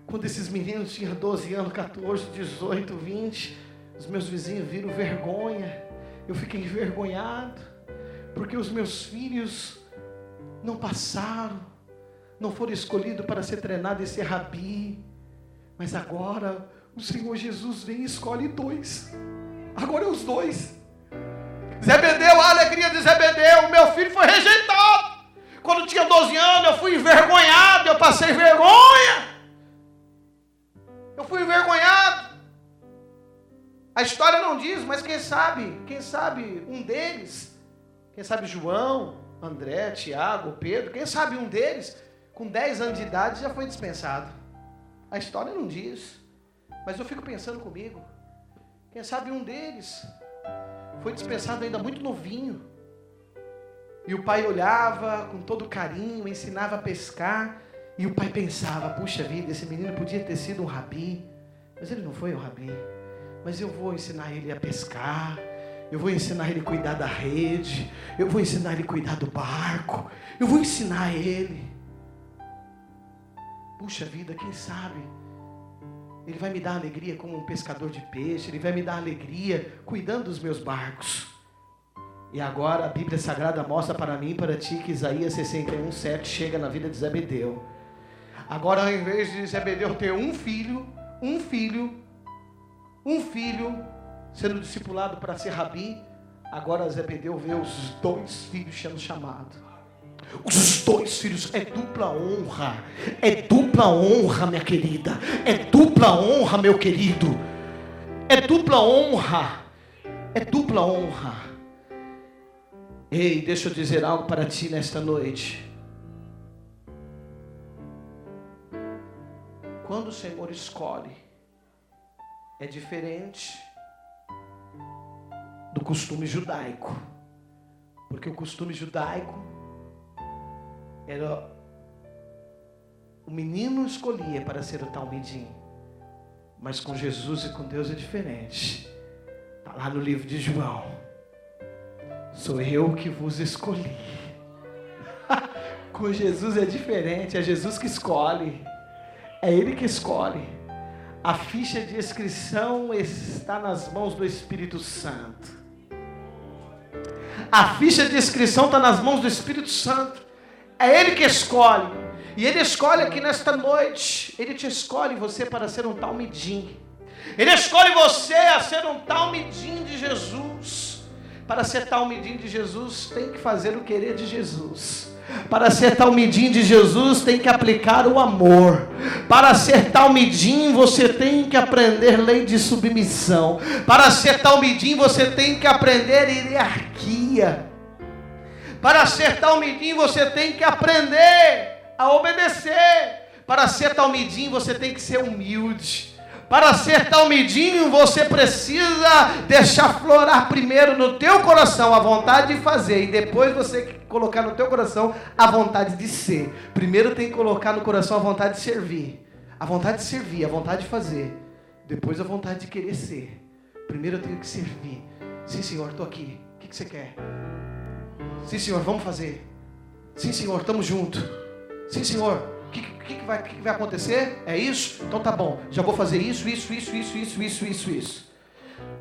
quando esses meninos tinham 12 anos, 14, 18, 20, os meus vizinhos viram vergonha. Eu fiquei envergonhado, porque os meus filhos não passaram, não foram escolhidos para ser treinado e ser rabi. Mas agora o Senhor Jesus vem e escolhe 2. Agora é os 2. Zebedeu, a alegria de Zebedeu: meu filho foi rejeitado. Quando tinha 12 anos eu fui envergonhado, eu passei vergonha. Eu fui envergonhado. A história não diz, mas quem sabe um deles, quem sabe João, André, Tiago, Pedro, quem sabe um deles, com 10 anos de idade já foi dispensado. A história não diz, mas eu fico pensando comigo, quem sabe um deles foi dispensado ainda muito novinho, e o pai olhava com todo carinho, ensinava a pescar, e o pai pensava: puxa vida, esse menino podia ter sido um rabi, mas ele não foi um rabi. Mas eu vou ensinar ele a pescar, eu vou ensinar ele a cuidar da rede, eu vou ensinar ele a cuidar do barco, eu vou ensinar ele. Puxa vida, quem sabe Ele vai me dar alegria como um pescador de peixe. Ele vai me dar alegria cuidando dos meus barcos. E agora a Bíblia Sagrada mostra para mim e para ti que Isaías 61:7 chega na vida de Zebedeu. Agora, ao invés de Zebedeu ter um filho sendo discipulado para ser rabi, agora Zebedeu vê os 2 filhos sendo chamados. Os 2 filhos, é dupla honra. É dupla honra, minha querida. É dupla honra, meu querido. É dupla honra. É dupla honra. Ei, deixa eu dizer algo para ti nesta noite. Quando o Senhor escolhe, é diferente do costume judaico. Porque o costume judaico era o menino escolhia para ser o talmidim. Mas com Jesus e com Deus é diferente. Está lá no livro de João. Sou eu que vos escolhi. Com Jesus é diferente, é Jesus que escolhe. É Ele que escolhe. A ficha de inscrição está nas mãos do Espírito Santo. A ficha de inscrição está nas mãos do Espírito Santo. É Ele que escolhe. E Ele escolhe aqui nesta noite. Ele te escolhe você para ser um talmidim. Ele escolhe você a ser um talmidim de Jesus. Para ser talmidim de Jesus, tem que fazer o querer de Jesus. Para ser talmidim de Jesus, tem que aplicar o amor. Para ser talmidim, você tem que aprender lei de submissão. Para ser talmidim, você tem que aprender hierarquia. Para ser talmidim, você tem que aprender a obedecer. Para ser talmidim, você tem que ser humilde. Para ser talmidim, você precisa deixar florar primeiro no teu coração a vontade de fazer. E depois você colocar no teu coração a vontade de ser. Primeiro tem que colocar no coração a vontade de servir. A vontade de servir, a vontade de fazer. Depois a vontade de querer ser. Primeiro eu tenho que servir. Sim, Senhor, estou aqui. O que você quer? Sim, Senhor, vamos fazer. Sim, Senhor, estamos juntos. Sim, Senhor. O que vai acontecer? É isso? Então tá bom, já vou fazer isso.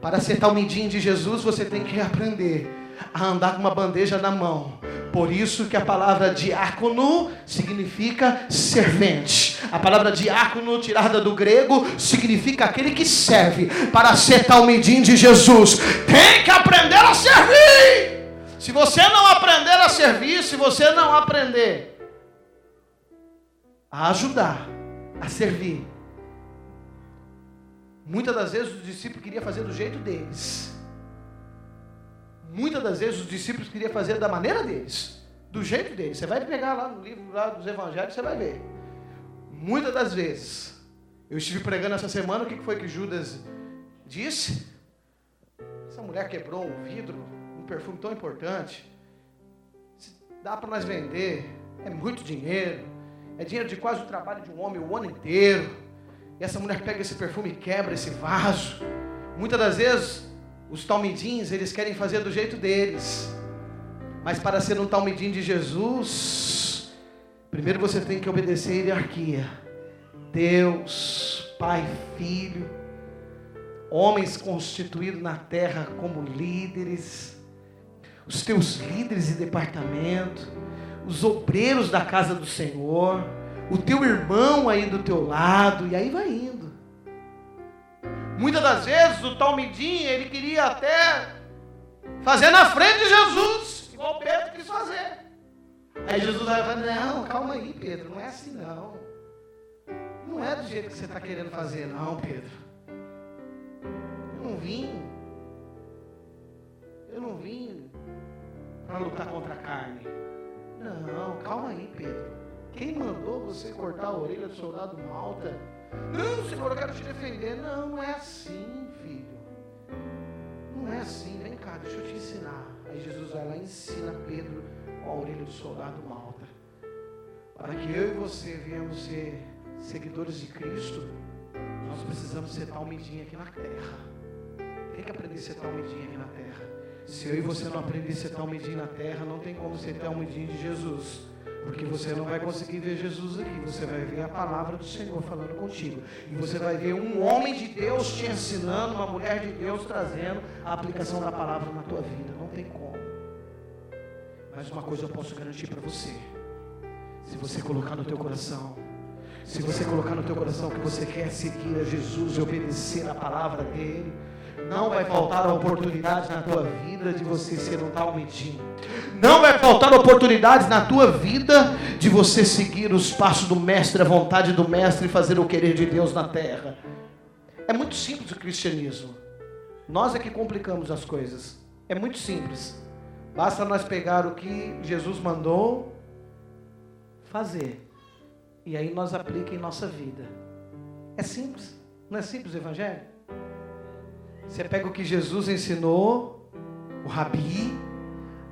Para ser talmidim de Jesus, você tem que aprender a andar com uma bandeja na mão. Por isso que a palavra diácono significa servente. A palavra diácono, tirada do grego, significa aquele que serve. Para ser talmidim de Jesus, tem que aprender a servir. Se você não aprender a servir, se você não aprender a ajudar, a servir. Muitas das vezes os discípulos queriam fazer do jeito deles. Muitas das vezes os discípulos queriam fazer da maneira deles, do jeito deles. Você vai pegar lá no livro lá dos evangelhos, você vai ver. Muitas das vezes, eu estive pregando essa semana, o que foi que Judas disse? Essa mulher quebrou um vidro, um perfume tão importante. Dá para nós vender, é muito dinheiro. É dinheiro de quase o trabalho de um homem o ano inteiro. E essa mulher pega esse perfume e quebra esse vaso. Muitas das vezes, os talmidins, eles querem fazer do jeito deles. Mas para ser um talmidim de Jesus, primeiro você tem que obedecer a hierarquia. Deus, Pai, Filho, homens constituídos na terra como líderes, os teus líderes de departamento, os obreiros da casa do Senhor, o teu irmão aí do teu lado, e aí vai indo. Muitas das vezes o talmidim, ele queria até fazer na frente de Jesus, igual Pedro quis fazer. Aí Jesus vai falar, não, calma aí, Pedro, não é assim não. Não é do jeito que você está querendo fazer não, Pedro. Eu não vim para lutar contra a carne. Não, calma aí, Pedro. Quem mandou você cortar a orelha do soldado malta? Não, Senhor, eu quero te defender. Não, não é assim, filho. Não é assim. Vem cá, deixa eu te ensinar. Aí Jesus vai lá e ensina Pedro com a orelha do soldado malta. Para que eu e você venhamos ser seguidores de Cristo, nós precisamos ser talmidim aqui na terra. Tem que aprender a ser talmidim aqui na terra. Se eu e você não aprender a ser talmidim na terra, não tem como ser talmidim de Jesus. Porque você não vai conseguir ver Jesus aqui, você vai ver a palavra do Senhor falando contigo. E você vai ver um homem de Deus te ensinando, uma mulher de Deus trazendo a aplicação da palavra na tua vida. Não tem como. Mas uma coisa eu posso garantir para você. Se você colocar no teu coração, se você colocar no teu coração que você quer seguir a Jesus e obedecer a palavra dele, não vai faltar oportunidades na tua vida de você ser um talmidim. Não vai faltar oportunidades na tua vida de você seguir os passos do mestre, a vontade do mestre e fazer o querer de Deus na terra. É muito simples o cristianismo. Nós é que complicamos as coisas. É muito simples. Basta nós pegar o que Jesus mandou fazer. E aí nós aplicamos em nossa vida. É simples. Não é simples o evangelho? Você pega o que Jesus ensinou, o Rabi,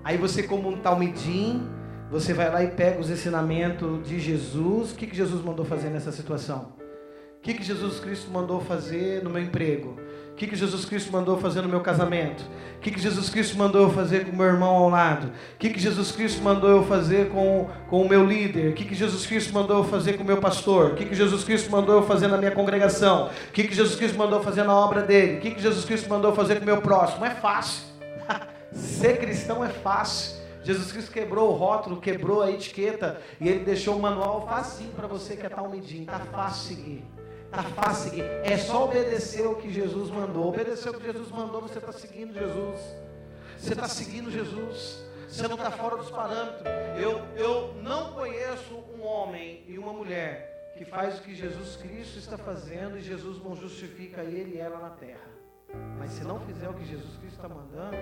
aí você como um talmidim, você vai lá e pega os ensinamentos de Jesus. O que Jesus mandou fazer nessa situação? O que Jesus Cristo mandou fazer no meu emprego? O que Jesus Cristo mandou fazer no meu casamento? O que Jesus Cristo mandou eu fazer com o meu irmão ao lado? O que Jesus Cristo mandou eu fazer com o meu líder? O que Jesus Cristo mandou eu fazer com o meu pastor? O que Jesus Cristo mandou eu fazer na minha congregação? O que Jesus Cristo mandou eu fazer na obra dele? O que Jesus Cristo mandou eu fazer com o meu próximo? É fácil. Ser cristão é fácil. Jesus Cristo quebrou o rótulo, quebrou a etiqueta e ele deixou o manual facinho para você que é talmidim. Está fácil seguir. Está fácil seguir. É só obedecer o que Jesus mandou. Obedecer o que Jesus mandou, você está seguindo Jesus. Você está seguindo Jesus. Você não está fora dos parâmetros. Eu não conheço um homem e uma mulher que faz o que Jesus Cristo está fazendo e Jesus não justifica ele e ela na terra. Mas se não fizer o que Jesus Cristo está mandando,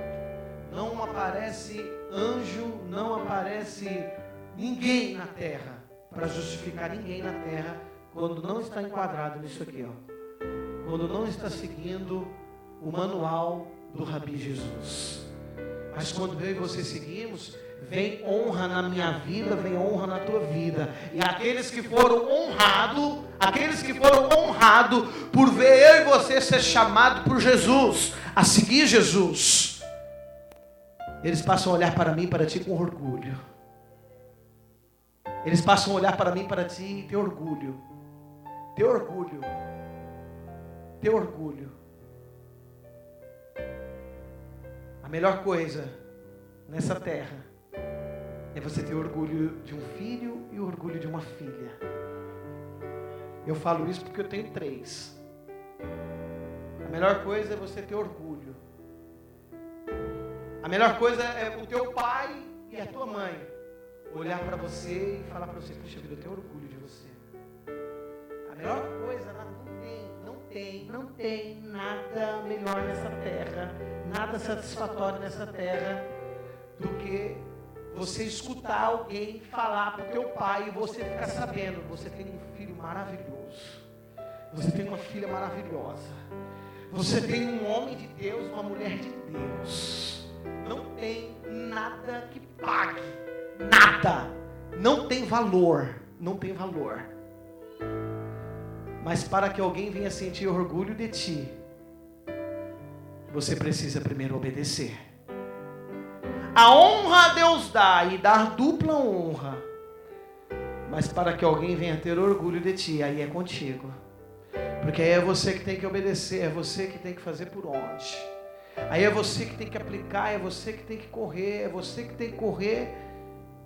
não aparece anjo, não aparece ninguém na terra para justificar ninguém na terra quando não está enquadrado nisso aqui, ó. Quando não está seguindo o manual do Rabi Jesus. Mas quando eu e você seguimos, vem honra na minha vida, vem honra na tua vida. E aqueles que foram honrados por ver eu e você ser chamado por Jesus, a seguir Jesus, eles passam a olhar para mim e para ti com orgulho. Eles passam a olhar para mim e para ti e ter orgulho. Ter orgulho. Ter orgulho. A melhor coisa nessa terra é você ter orgulho de um filho e orgulho de uma filha. Eu falo isso porque eu tenho 3. A melhor coisa é você ter orgulho. A melhor coisa é o teu pai e a tua mãe olhar para você e falar para você: puxa vida, eu tenho orgulho de você. A melhor coisa, não tem nada melhor nessa terra, nada satisfatório nessa terra do que você escutar alguém falar para o teu pai e você ficar sabendo: você tem um filho maravilhoso, você tem uma filha maravilhosa, você tem um homem de Deus, uma mulher de Deus. Não tem nada que pague, nada, não tem valor, Mas para que alguém venha sentir orgulho de ti, você precisa primeiro obedecer. A honra a Deus dá e dar dupla honra. Mas para que alguém venha ter orgulho de ti, aí é contigo. Porque aí é você que tem que obedecer, é você que tem que fazer por onde. Aí é você que tem que aplicar, é você que tem que correr, é você que tem que correr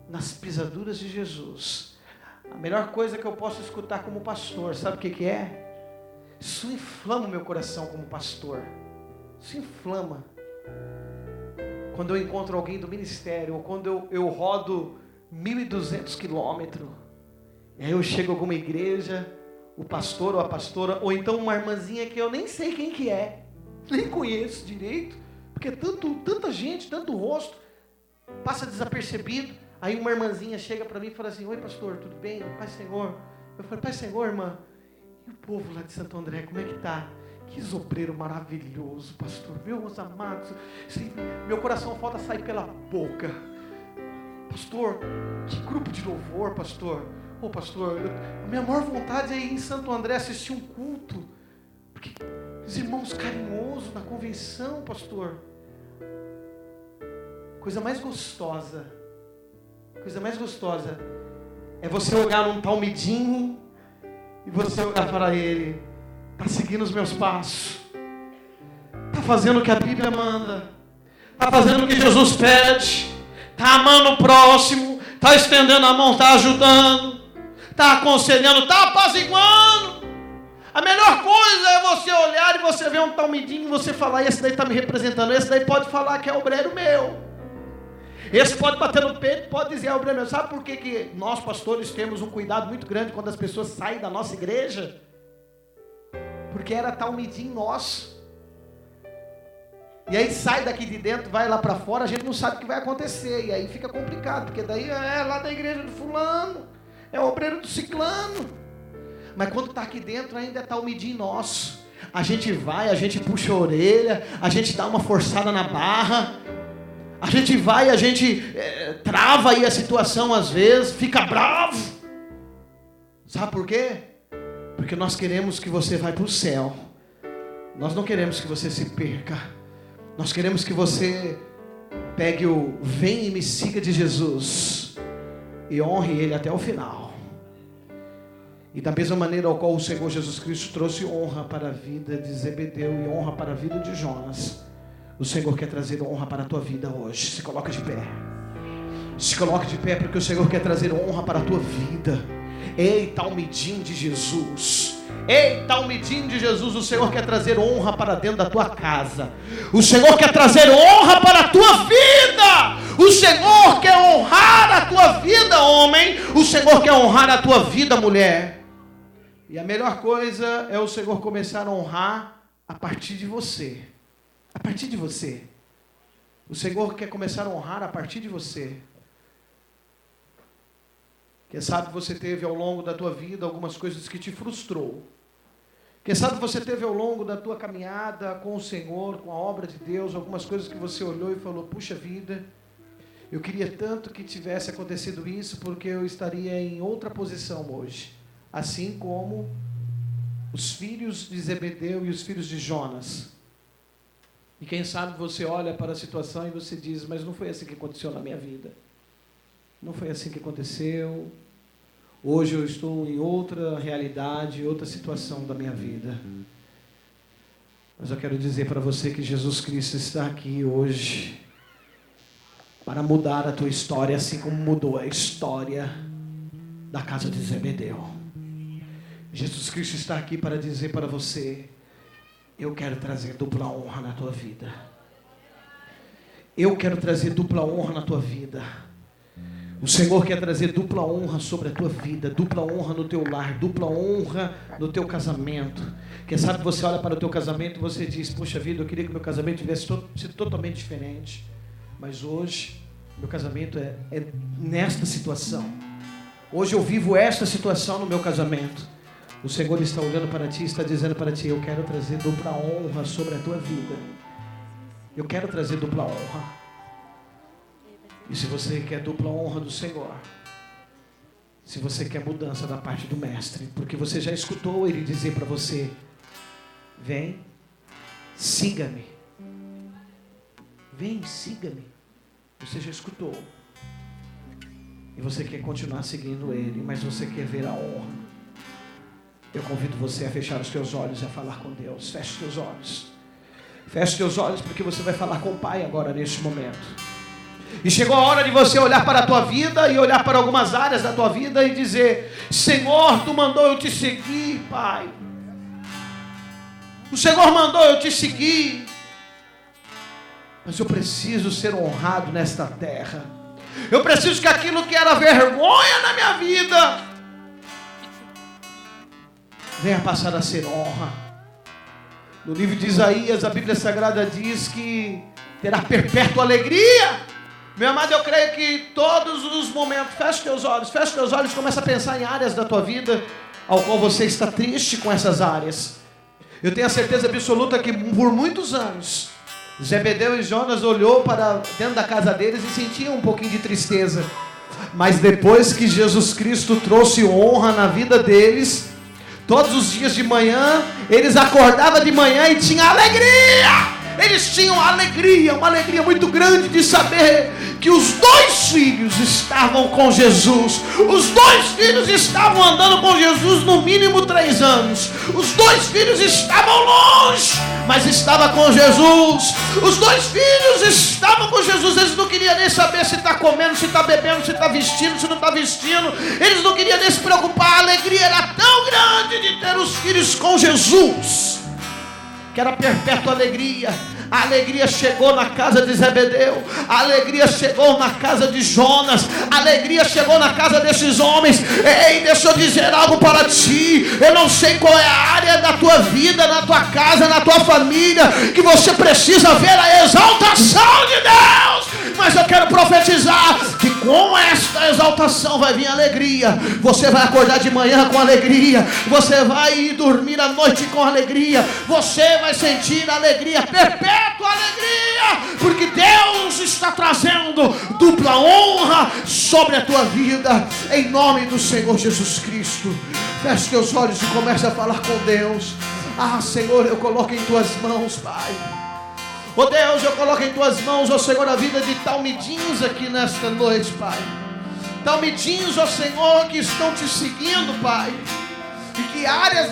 nas pisaduras de Jesus. A melhor coisa que eu posso escutar como pastor, sabe o que é? Isso inflama o meu coração como pastor. Isso inflama. Quando eu encontro alguém do ministério, ou quando eu rodo 1.200 quilômetros, e aí eu chego a alguma igreja, o pastor ou a pastora, ou então uma irmãzinha que eu nem sei quem que é, nem conheço direito, porque tanta gente, tanto rosto, passa desapercebido. Aí uma irmãzinha chega para mim e fala assim: oi pastor, tudo bem? Paz Senhor. Eu falo: Paz Senhor, irmã. E o povo lá de Santo André, como é que tá? Que obreiro maravilhoso, pastor. Meus amados, meu coração falta sair pela boca. Pastor, que grupo de louvor, pastor. Ô pastor, a minha maior vontade é ir em Santo André assistir um culto. Porque os irmãos carinhosos na convenção, pastor. Coisa mais gostosa É você olhar num talmidinho e você olhar para ele. Está seguindo os meus passos. Está fazendo o que a Bíblia manda. Está fazendo o que Jesus pede. Está amando o próximo. Está estendendo a mão, está ajudando. Está aconselhando, está apaziguando. A melhor coisa é você olhar e você ver um talmidinho e você falar, esse daí está me representando. Esse daí pode falar que é obreiro meu. Esse pode bater no peito, pode dizer, obreiro meu. Sabe por que nós pastores temos um cuidado muito grande quando as pessoas saem da nossa igreja? Porque era talmidinho nosso. E aí sai daqui de dentro, vai lá para fora, a gente não sabe o que vai acontecer. E aí fica complicado, porque daí é lá da igreja do fulano, é o obreiro do ciclano. Mas quando está aqui dentro ainda é talmidinho nosso. A gente vai, a gente puxa a orelha, a gente dá uma forçada na barra. A gente vai, a gente trava aí a situação às vezes, fica bravo. Sabe por quê? Porque nós queremos que você vá para o céu. Nós não queremos que você se perca. Nós queremos que você pegue o vem e me siga de Jesus e honre Ele até o final. E da mesma maneira ao qual o Senhor Jesus Cristo trouxe honra para a vida de Zebedeu e honra para a vida de Jonas, o Senhor quer trazer honra para a tua vida hoje. Se coloca de pé. Se coloca de pé porque o Senhor quer trazer honra para a tua vida. Ei, talmidinho de Jesus. Ei, talmidinho de Jesus, o Senhor quer trazer honra para dentro da tua casa. O Senhor quer trazer honra para a tua vida. O Senhor quer honrar a tua vida, homem. O Senhor quer honrar a tua vida, mulher. E a melhor coisa é o Senhor começar a honrar a partir de você. A partir de você. O Senhor quer começar a honrar a partir de você. Quem sabe você teve ao longo da tua vida algumas coisas que te frustrou. Quem sabe você teve ao longo da tua caminhada com o Senhor, com a obra de Deus, algumas coisas que você olhou e falou, puxa vida, eu queria tanto que tivesse acontecido isso, porque eu estaria em outra posição hoje. Assim como os filhos de Zebedeu e os filhos de Jonas. E quem sabe você olha para a situação e você diz, mas não foi assim que aconteceu na minha vida. Não foi assim que aconteceu. Hoje eu estou em outra realidade, outra situação da minha vida. Mas eu quero dizer para você que Jesus Cristo está aqui hoje para mudar a tua história, assim como mudou a história da casa de Zebedeu. Jesus Cristo está aqui para dizer para você, eu quero trazer dupla honra na tua vida. Eu quero trazer dupla honra na tua vida. O Senhor quer trazer dupla honra sobre a tua vida, dupla honra no teu lar, dupla honra no teu casamento. Quem sabe você olha para o teu casamento e você diz, poxa vida, eu queria que meu casamento tivesse sido totalmente diferente. Mas hoje, meu casamento é nesta situação. Hoje eu vivo esta situação no meu casamento. O Senhor está olhando para ti e está dizendo para ti, eu quero trazer dupla honra sobre a tua vida. Eu quero trazer dupla honra. E se você quer dupla honra do Senhor, se você quer mudança da parte do Mestre, porque você já escutou Ele dizer para você, vem, siga-me. Vem, siga-me. Você já escutou. E você quer continuar seguindo Ele, mas você quer ver a honra. Eu convido você a fechar os teus olhos e a falar com Deus. Feche os teus olhos. Feche os teus olhos porque você vai falar com o Pai agora neste momento. E chegou a hora de você olhar para a tua vida e olhar para algumas áreas da tua vida e dizer, Senhor, Tu mandou eu te seguir, Pai. O Senhor mandou eu te seguir. Mas eu preciso ser honrado nesta terra. Eu preciso que aquilo que era vergonha na minha vida venha passar a ser honra. No livro de Isaías, a Bíblia Sagrada diz que terá perpétua alegria. Meu amado, eu creio que todos os momentos, feche teus olhos e começa a pensar em áreas da tua vida ao qual você está triste com essas áreas. Eu tenho a certeza absoluta que por muitos anos, Zebedeu e Jonas olhou para dentro da casa deles e sentiam um pouquinho de tristeza. Mas depois que Jesus Cristo trouxe honra na vida deles, todos os dias de manhã, eles acordavam de manhã e tinham alegria. Eles tinham alegria, uma alegria muito grande de saber que os 2 filhos estavam com Jesus. Os 2 filhos estavam andando com Jesus no mínimo 3 anos. Os 2 filhos estavam longe, mas estavam com Jesus. Os 2 filhos estavam com Jesus. Eles não queriam nem saber se está comendo, se está bebendo, se está vestindo, se não está vestindo. Eles não queriam nem se preocupar. A alegria era tão grande de ter os filhos com Jesus, que era perpétua alegria. A alegria chegou na casa de Zebedeu, a alegria chegou na casa de Jonas, a alegria chegou na casa desses homens. Ei, deixa eu dizer algo para ti. Eu não sei qual é a área da tua vida, na tua casa, na tua família, que você precisa ver a exaltação de Deus, mas eu quero profetizar que com esta exaltação vai vir alegria. Você vai acordar de manhã com alegria, você vai ir dormir à noite com alegria, você vai sentir alegria perpétua. Alegria, porque Deus está trazendo dupla honra sobre a tua vida, em nome do Senhor Jesus Cristo. Feche teus olhos e comece a falar com Deus. Ah, Senhor, eu coloco em tuas mãos, Pai. Oh Deus, eu coloco em tuas mãos, ó Senhor, a vida de talmidins aqui nesta noite, Pai. Talmidins, ó Senhor, que estão te seguindo, Pai, e que áreas